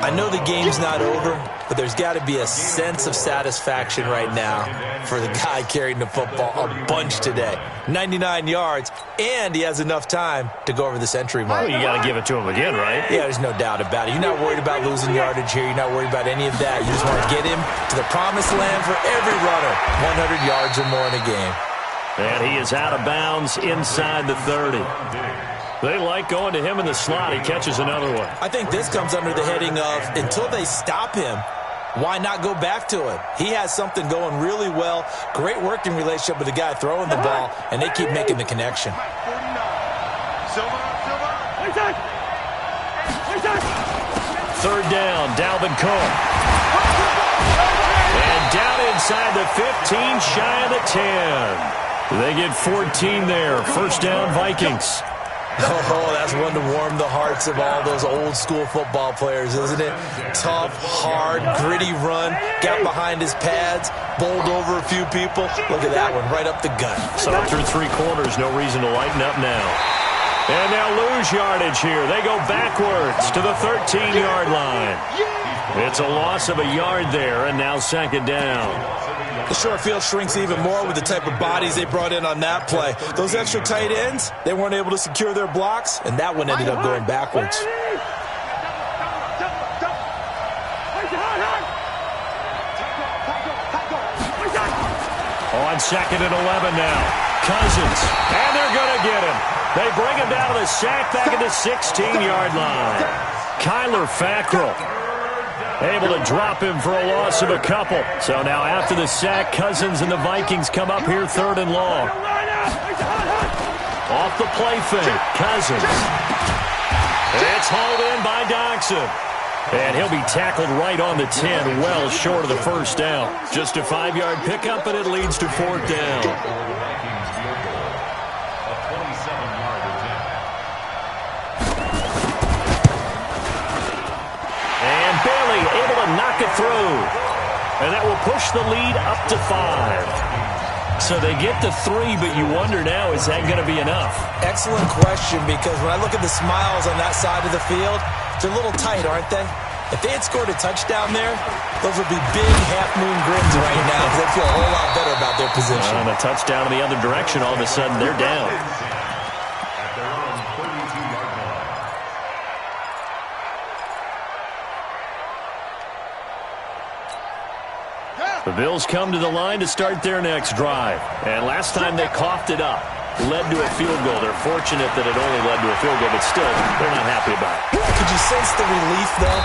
I know the game's not over, but there's got to be a sense of satisfaction right now for the guy carrying the football a bunch today. 99 yards, and he has enough time to go over the century mark. Well, you got to give it to him again, right? Yeah, there's no doubt about it. You're not worried about losing yardage here. You're not worried about any of that. You just want to get him to the promised land for every runner. 100 yards or more in a game. And he is out of bounds inside the 30. They like going to him in the slot. He catches another one. I think this comes under the heading of, until they stop him, why not go back to it? He has something going really well. Great working relationship with the guy throwing the ball, and they keep making the connection. Third down, Dalvin Cook. And down inside the 15, shy of the 10. They get 14 there. First down, Vikings. Oh, that's one to warm the hearts of all those old school football players, isn't it? Tough, hard, gritty run. Got behind his pads, bowled over a few people. Look at that one, right up the gut. So through 3 quarters, no reason to lighten up now. And they'll lose yardage here. They go backwards to the 13-yard line. It's a loss of a yard there, and now second down. The short field shrinks even more with the type of bodies they brought in on that play. Those extra tight ends, they weren't able to secure their blocks, and that one ended up going backwards. On second and 11 now. Cousins, and they're going to get him. They bring him down to the sack back at the 16-yard line. Kyler Fackrell able to drop him for a loss of a couple. So now after the sack, Cousins and the Vikings come up here third and long. Off the play fake, Cousins. It's hauled in by Doxson. And he'll be tackled right on the 10, well short of the first down. Just a 5-yard pickup, and it leads to fourth down. Able to knock it through. And that will push the lead up to 5. So they get to 3, but you wonder now, is that going to be enough? Excellent question, because when I look at the smiles on that side of the field, they're a little tight, aren't they? If they had scored a touchdown there, those would be big half-moon grins right now, because they'd feel a whole lot better about their position. And a touchdown in the other direction, all of a sudden they're down. The Bills come to the line to start their next drive. And last time they coughed it up, led to a field goal. They're fortunate that it only led to a field goal, but still, they're not happy about it. Could you sense the relief, though,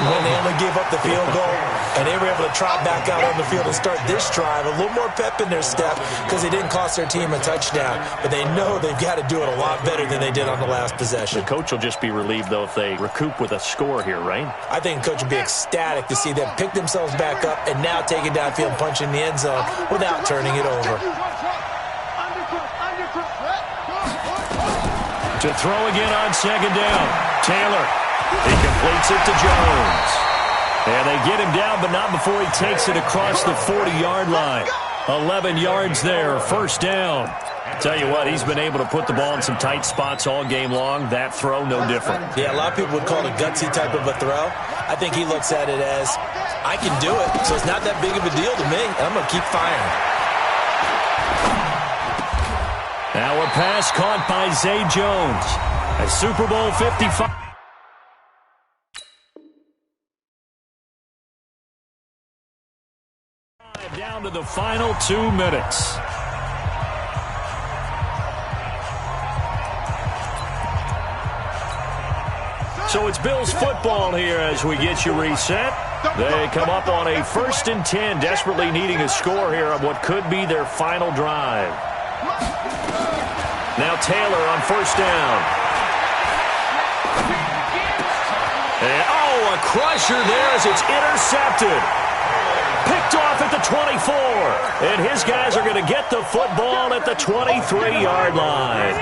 when they only gave up the field goal and they were able to trot back out on the field and start this drive? A little more pep in their step because they didn't cost their team a touchdown. But they know they've got to do it a lot better than they did on the last possession. The coach will just be relieved, though, if they recoup with a score here, right? I think the coach will be ecstatic to see them pick themselves back up and now take it downfield, punch in the end zone without turning it over. To throw again on second down. Taylor. He completes it to Jones. And they get him down, but not before he takes it across the 40-yard line. 11 yards there, first down. Tell you what, he's been able to put the ball in some tight spots all game long. That throw, no different. Yeah, a lot of people would call it a gutsy type of a throw. I think he looks at it as, I can do it, so it's not that big of a deal to me, and I'm going to keep firing. Now a pass caught by Zay Jones. A Super Bowl 55. Down to the final 2 minutes. So it's Bills football here as we get you reset. They come up on a 1st and 10, desperately needing a score here on what could be their final drive. Now Taylor on first down. And, a crusher there as it's intercepted. Picked off at the 24. And his guys are going to get the football at the 23-yard line.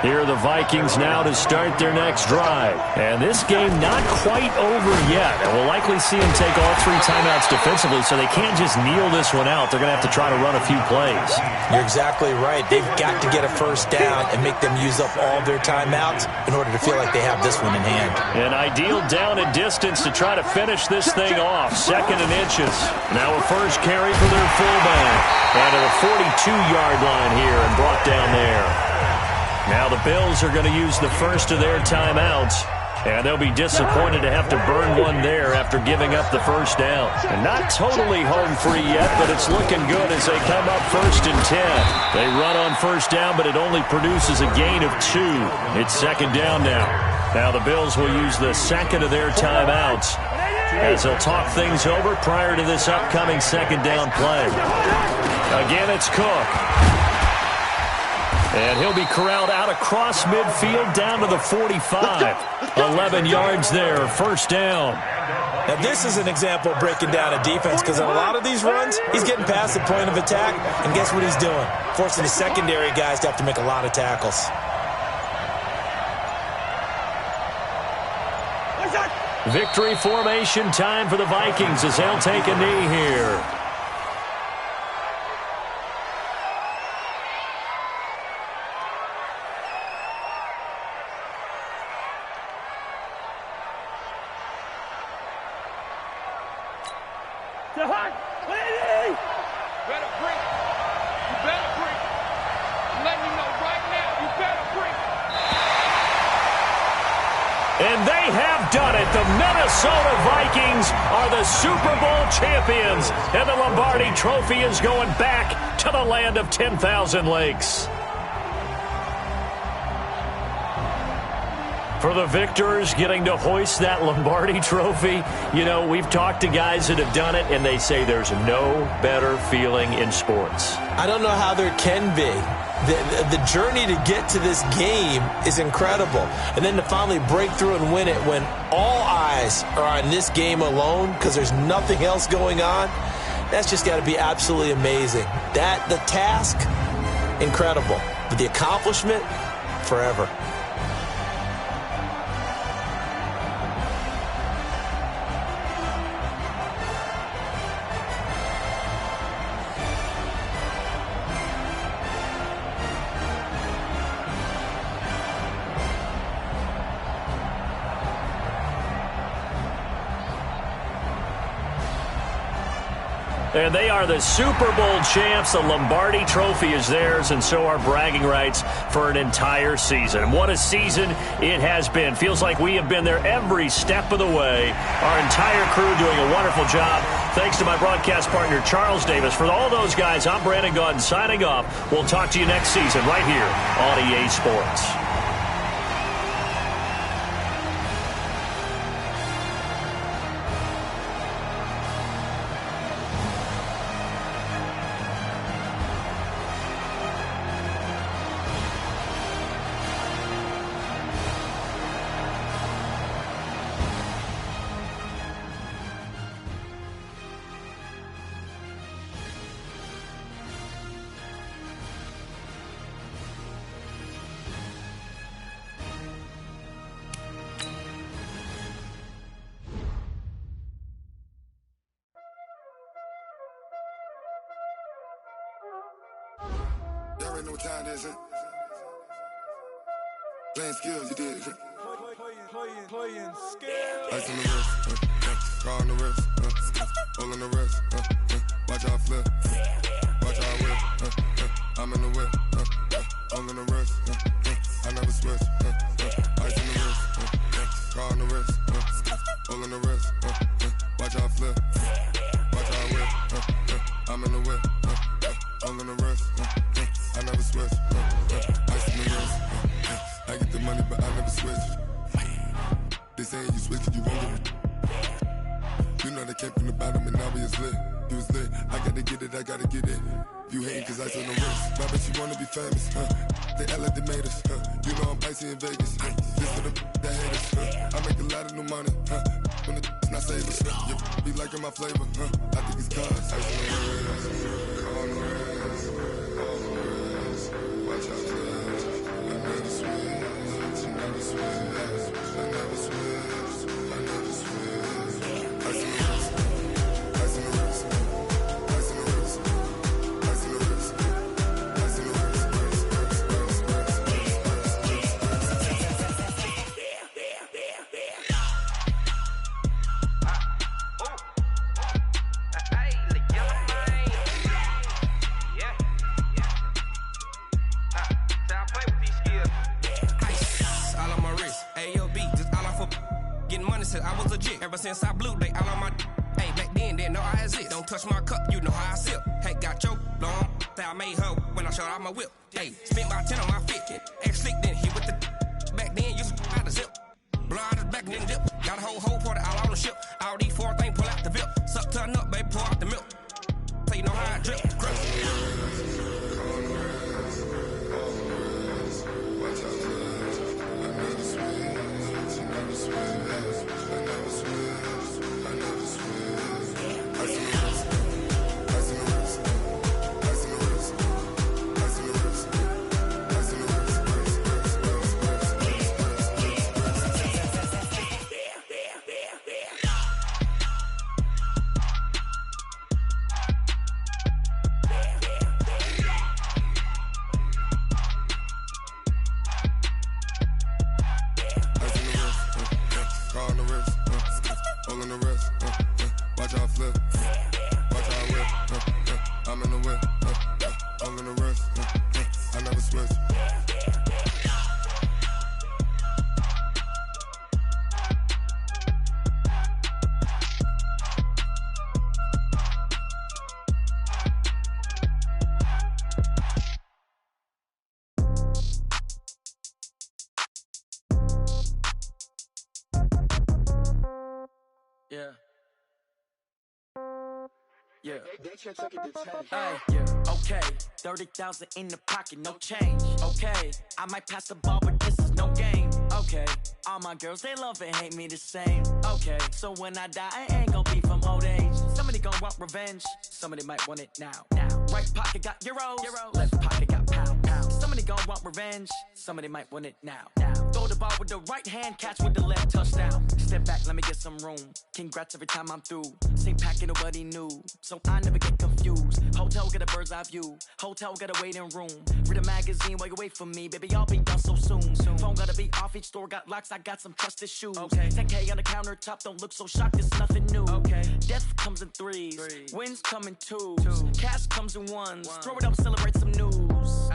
Here are the Vikings now to start their next drive. And this game not quite over yet. And we'll likely see them take all 3 timeouts defensively, so they can't just kneel this one out. They're going to have to try to run a few plays. You're exactly right. They've got to get a first down and make them use up all their timeouts in order to feel like they have this one in hand. An ideal down and distance to try to finish this thing off. 2nd and inches. Now a first carry for their fullback. And to the 42-yard line here and brought down there. Now the Bills are going to use the first of their timeouts. And they'll be disappointed to have to burn one there after giving up the first down. And not totally home free yet, but it's looking good as they come up 1st and 10. They run on first down, but it only produces a gain of 2. It's 2nd down now. Now the Bills will use the 2nd of their timeouts as they'll talk things over prior to this upcoming 2nd down play. Again, it's Cook. And he'll be corralled out across midfield down to the 45. 11 yards there, first down. Now this is an example of breaking down a defense, because in a lot of these runs, he's getting past the point of attack, and guess what he's doing? Forcing the secondary guys to have to make a lot of tackles. Victory formation time for the Vikings as they'll take a knee here. Better break. You better break. I'm letting you know right now, you better break. And they have done it. The Minnesota Vikings are the Super Bowl champions. And the Lombardi Trophy is going back to the land of 10,000 lakes. For the victors getting to hoist that Lombardi Trophy, you know, we've talked to guys that have done it, and they say there's no better feeling in sports. I don't know how there can be. The journey to get to this game is incredible. And then to finally break through and win it when all eyes are on this game alone because there's nothing else going on, that's just got to be absolutely amazing. The task, incredible. But the accomplishment, forever. And they are the Super Bowl champs. The Lombardi Trophy is theirs, and so are bragging rights for an entire season. What a season it has been. Feels like we have been there every step of the way. Our entire crew doing a wonderful job. Thanks to my broadcast partner, Charles Davis. For all those guys, I'm Brandon Gaudin signing off. We'll talk to you next season right here on EA Sports. Y'all already know what time it is, huh? Playing skills, you did. Playing skills. Ice on the wrist, car on the wrist, hole on the wrist, watch how I flip, watch how I whip, I'm in the whip, hole on the wrist, I never switch, ice on the wrist, car on the wrist, hole on the wrist, watch how I flip, watch how I whip, I'm in the whip, hole on the wrist, I never switch, ice on the wrist, I get the money but I never switch. They saying you switch it, you won't get it. You know they came from the bottom and now we is lit. You was lit, I gotta get it, I gotta get it. You hating cause ice on the wrist. I bet you wanna be famous, They act like they made us, You know I'm icy in Vegas, Just for the that hate us, I make a lot of new money, When it's not savers, You be liking my flavor, I think it's cause ice on the wrist, on the wrist, on the wrist. Watch out for this, I never switch, I never switch. I never switch, I never switch. Ice in the wrist, ice in the wrist, ice in the wrist, ice in the wrist, ice in the I was legit ever since I blew they all on my hey back then didn't know I exist. Don't touch my cup, you know how I sip. Hey, got your long that I made her when I showed out my whip. Hey, spent about 10 on my fit. Ex slick then hit with the back then used to out the zip. Blow out his back and then dip. Got a whole party all on the ship. All these four things pull out the VIP. Suck turn up, baby, pour out the milk. So you know how I drip. Yeah. Hey, yeah. Okay, 30,000 in the pocket, no change. Okay, I might pass the ball, but this is no game. Okay, all my girls, they love and hate me the same. Okay, so when I die, I ain't gon' be from old age. Somebody gon' want revenge, somebody might want it now. Right pocket got euros, left pocket got pound. Somebody gon' want revenge, somebody might want it now. Throw the ball with the right hand, catch with the left, touchdown. Step back, let me get some room. Congrats every time I'm through. Same packet, nobody knew, so I never get confused. Hotel get a bird's eye view, hotel got a waiting room. Read a magazine while you wait for me, baby, I'll be done so soon. Phone gotta be off, each store got locks, I got some trusted shoes. 10K on the countertop, don't look so shocked, it's nothing new. Death comes in threes, wins come in twos, cash comes in ones. Throw it up, celebrate some news.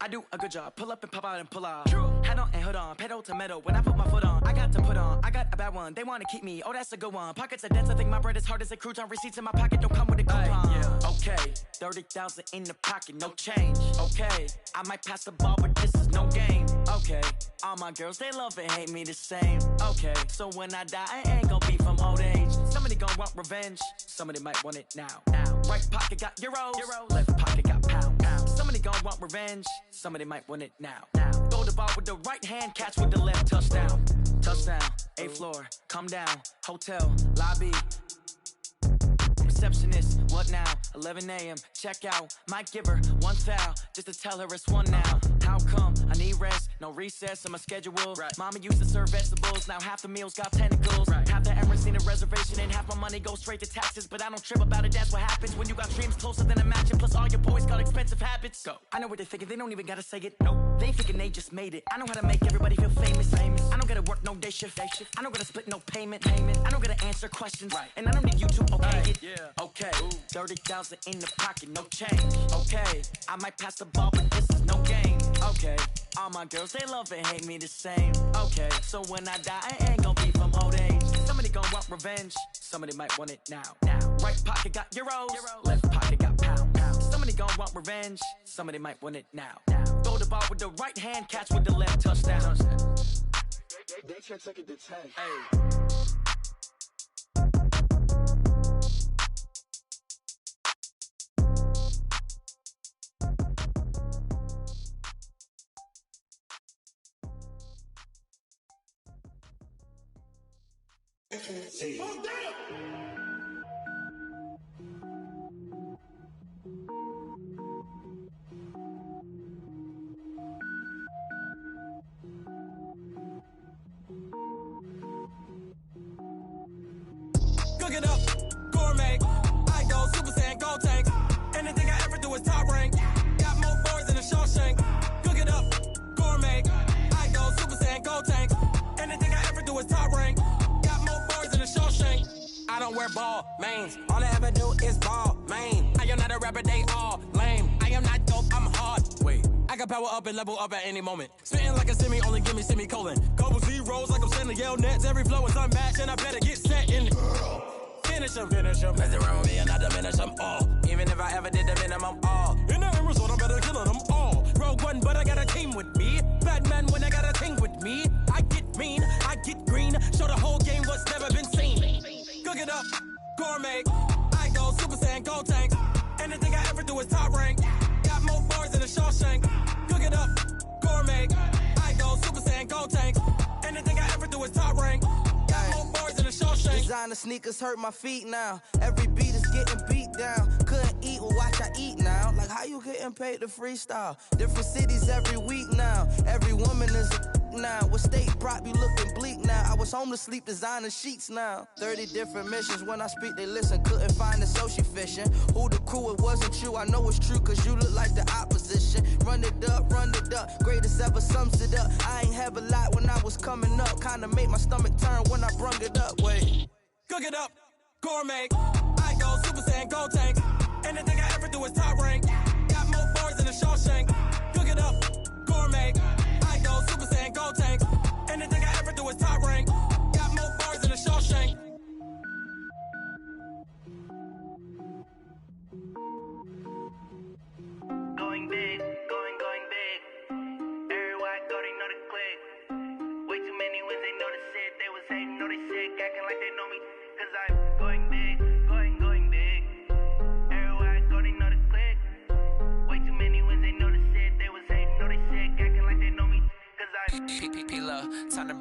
I do a good job, pull up and pop out and pull out. Head on and hood on, pedal to metal. When I put my foot on, I got to put on. I got a bad one, they wanna keep me, oh that's a good one. Pockets are dense, I think my bread is hard as a crouton. Receipts in my pocket don't come with a coupon. Okay, 30,000 in the pocket, no change. Okay, I might pass the ball, but this is no game. Okay, all my girls, they love and hate me the same. Okay, so when I die, I ain't gon' be from old age. Somebody gon' want revenge, somebody might want it now. Right pocket got euros, left pocket got pound. Somebody gon' want revenge, somebody might want it now. Throw the ball with the right hand, catch with the left, touchdown. Touchdown, 8th floor, come down, hotel, lobby. Receptionist, what now? 11 a.m., check out. Might give her one foul, just to tell her it's one now. How come? I need rest, no recess in my schedule. Mama used to serve vegetables, now half the meals got tentacles. Half the Emirates need a reservation and half my money goes straight to taxes. But I don't trip about it, that's what happens when you got dreams closer than a match. Plus all your boys got expensive habits. Go. I know what they're thinking, they don't even gotta say it. No, they ain't thinking they just made it. I know how to make everybody feel famous. I don't gotta work no day shift. I don't gotta split no payment. I don't gotta answer questions. And I don't need you to okay it. Okay, 30,000 in the pocket, no change. Okay, I might pass the ball, but this is no game. Okay, all my girls, they love and hate me the same. Okay, so when I die, I ain't gon' be from old age. Somebody gon' want revenge, somebody might want it now. Right pocket got euros, left pocket got pound. Somebody gon' want revenge, somebody might want it now. Throw the ball with the right hand, catch with the left, touchdown. They can't take it to 10. Cook it up, gourmet. I go Super Saiyan, gold tank. Anything I ever do is top rank. Got more boys than a Shawshank. Cook it up, gourmet. I go Super Saiyan, gold tank. Anything I ever do is top rank. Got more boys than a Shawshank. I don't wear ball mains. All I ever do is ball main. I am not a rapper, they all lame. I am not dope, I'm hard. Wait, I can power up and level up at any moment. Spitting like a semi, only give me semicolon. Couple zeros like I'm sending yell nets. Every flow is unmatched and I better get set in. Finish him. Mess around with me and I diminish them all. Even if I ever did the minimum, all. In the end result, I'm better killing them all. Rogue One, but I got a team with me. Batman when I got a team with me. I get mean, I get green. Show the whole game what's never been seen. Cook it up, gourmet. I go Super Saiyan, gold tank. Anything I ever do is top rank. Got more bars than a Shawshank. Cook it up, gourmet. I go Super Saiyan, gold tank. Anything I ever do is top rank. Got more bars than a Shawshank. Designer sneakers hurt my feet now. Every beat is getting beat down. Couldn't eat, well watch I eat now. Like how you getting paid to freestyle? Different cities every week now. Every woman is a now. What state prop you looking bleak now? I was home to sleep designing sheets now. 30 different missions. When I speak they listen. Couldn't find it so she fishing. Who the crew, it wasn't you. I know it's true cause you look like the opposition. Run it up. Greatest ever sums it up. I ain't have a lot when I was coming up. Kinda made my stomach turn when I brung it up. Wait. Cook it up, gourmet. I go Super Saiyan, gold tank. Anything I ever do is top rank. Got more bars than a Shawshank. Cook it up, gourmet. I go Super Saiyan, gold tank. Anything I ever do is top rank. Got more bars than a Shawshank. Going big, going big. Everywhere I go, they know the click. Way too many wins, they know the shit. They was hating, know they sick, acting like they know me. Cause I'm going big, going big.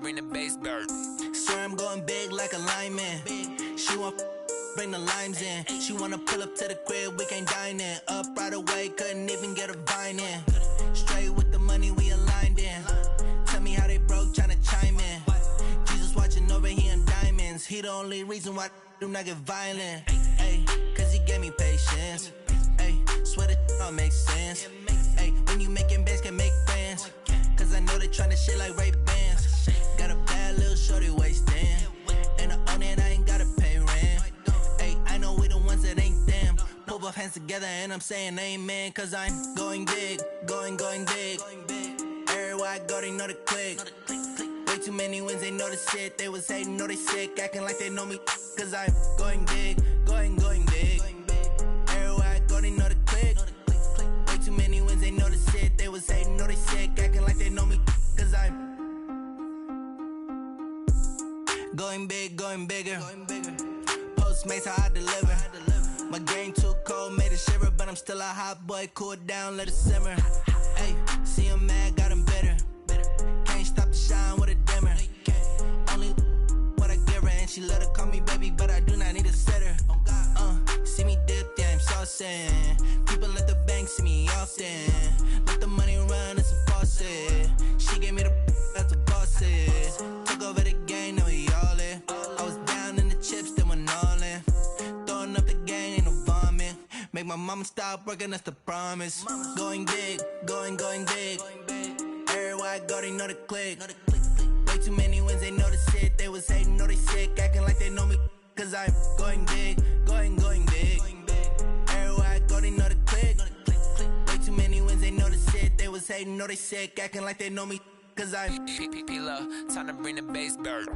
bring the bass bird. Swear I'm going big like a lineman. She want bring the limes in. She wanna pull up to the crib, we can't dine in. Up right away, couldn't even get a vine in. Straight with the money we aligned in. Tell me how they broke, tryna chime in. Jesus watching over, he in diamonds. He the only reason why I do not get violent. Ay, cause he gave me patience. Ay, swear that all makes sense. Ay, when you making bands, can make friends. Cause I know they tryna shit like Ray-Bans. Got a bad little shorty wasting. And I own it, I ain't gotta pay rent. Ay, I know we the ones that ain't them. Pull both hands together and I'm saying amen. Cause I'm going big, going big. Everywhere I go, they know the click. Way too many wins, they know the shit. They was hating, know they sick, acting like they know me. Cause I'm going big, going big. Everywhere I go, they know the click. Way too many wins, they know the shit. They was hating, know they sick, acting like they know me. Cause I'm going big, going bigger. Postmates, how I deliver. My game too cold, made it shiver. But I'm still a hot boy, cool down, let it simmer. Hey, see him mad, got him bitter. Can't stop the shine with a dimmer. Only what I give her, and she let her call me baby, but I do not need a sitter. See me dip, yeah, I'm saucing. People at the bank see me often. Let the money run, it's a faucet. She gave me the that's a boss it. Took over the game, now we all in. I was down in the chips, then went all in. Throwing up the gang, ain't no vomit. Make my mama stop working, that's the promise. Going big, going big. Everywhere I go, they know the click. Way too many wins, they know the shit. They was hating, know they sick, acting like they know me. Cause I'm going big, going big. Everywhere I go, they know the click. Way too many wins, they know the shit. They was hating, know they sick, acting like they know me. Cause I'm P-P-P-Love, time to bring the bass bird.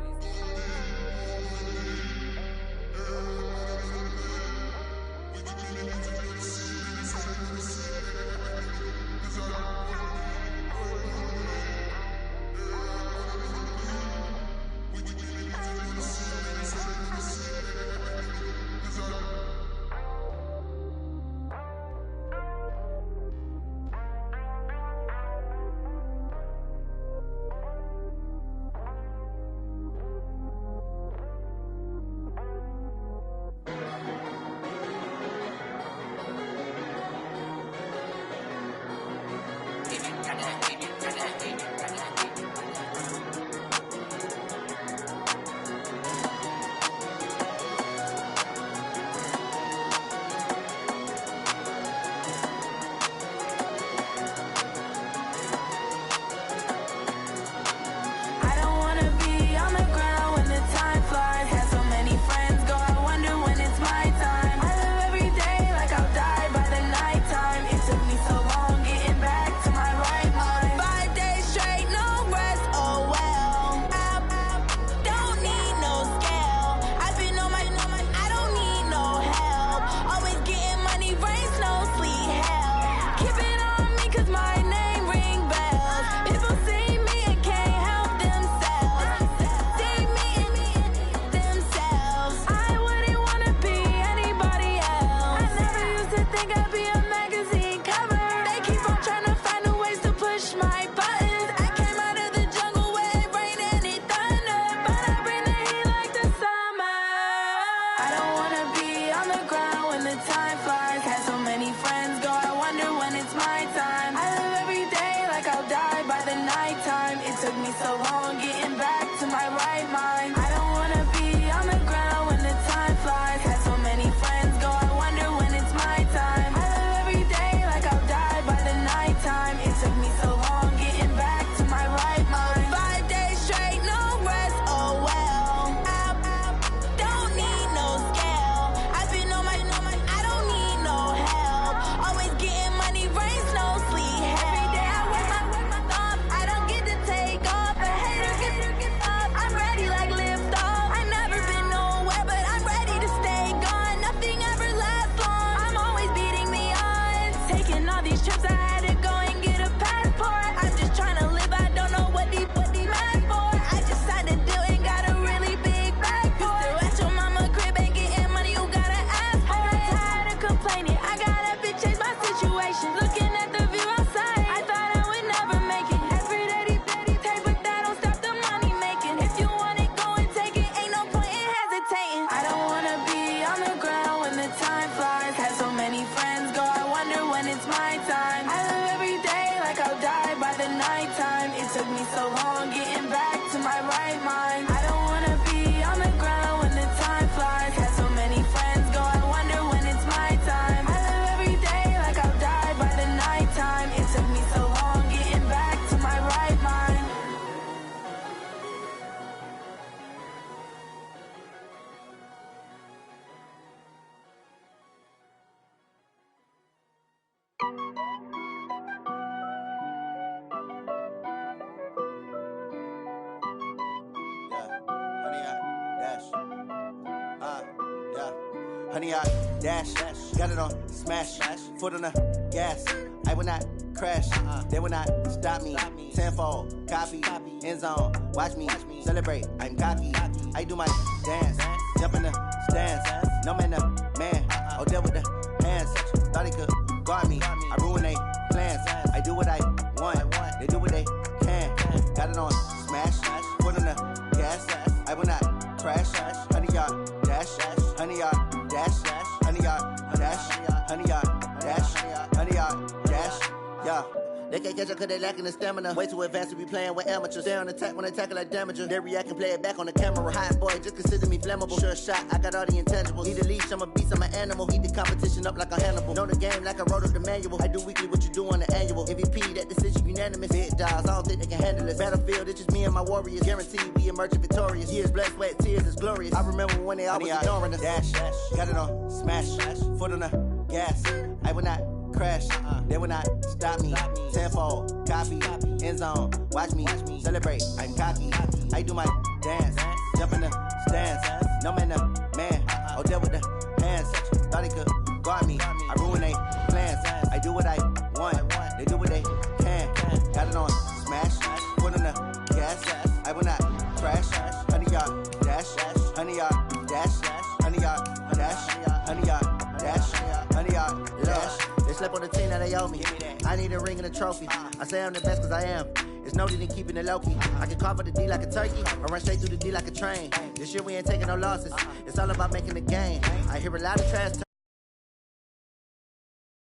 Honey, I dash, got it on smash, foot on the gas. I will not crash, they will not stop me. Tenfold, copy, end zone, watch me celebrate. I'm cocky, I do my dance, jump in the stands. No man, the man, oh, deal with the hands. Thought he could guard me, I ruin they plans. I do what I want, they do what they can. Got it on smash, foot on the gas. I will not crash, honey, y'all dash, honey, y'all dash, honey, y'all dash, honey, y'all dash, honey, y'all dash, yeah. They can't catch up cause they lacking the stamina. Way too advanced to be playing with amateurs. Stay on attack when they tackle like damager. They react and play it back on the camera. Hot boy, just consider me flammable. Sure shot, I got all the intangibles. Need a leash, I'm a beast, I'm an animal. Heat the competition up like a Hannibal. Know the game like I wrote up the manual. I do weekly what you do on the annual. MVP, that decision unanimous. Big dogs, I don't think they can handle it. Battlefield, it's just me and my warriors. Guaranteed we emerging victorious. Years, blood, sweat, tears, it's glorious. I remember when they always ignoring us. Dash, got it on smash, foot on the gas. I will not crash, they will not stop me. Tenfold, copy, end zone, watch me celebrate. I'm cocky, I do my dance, jump in the stands. No man, the man, oh, deal with the hands. Thought he could guard me, I ruin they plans. I do what I want, they do what they can. Got it on smash, foot on the gas. I will not crash, honey, y'all dash, honey, y'all dash, honey, y'all dash, honey, y'all dash, honey, y'all dash. They slept on the team that they owe me. I need a ring and a trophy. I say I'm the best cause I am. It's no need in keeping it low-key. I can carve up the D like a turkey or run straight through the D like a train. This year we ain't taking no losses. It's all about making the game. I hear a lot of trash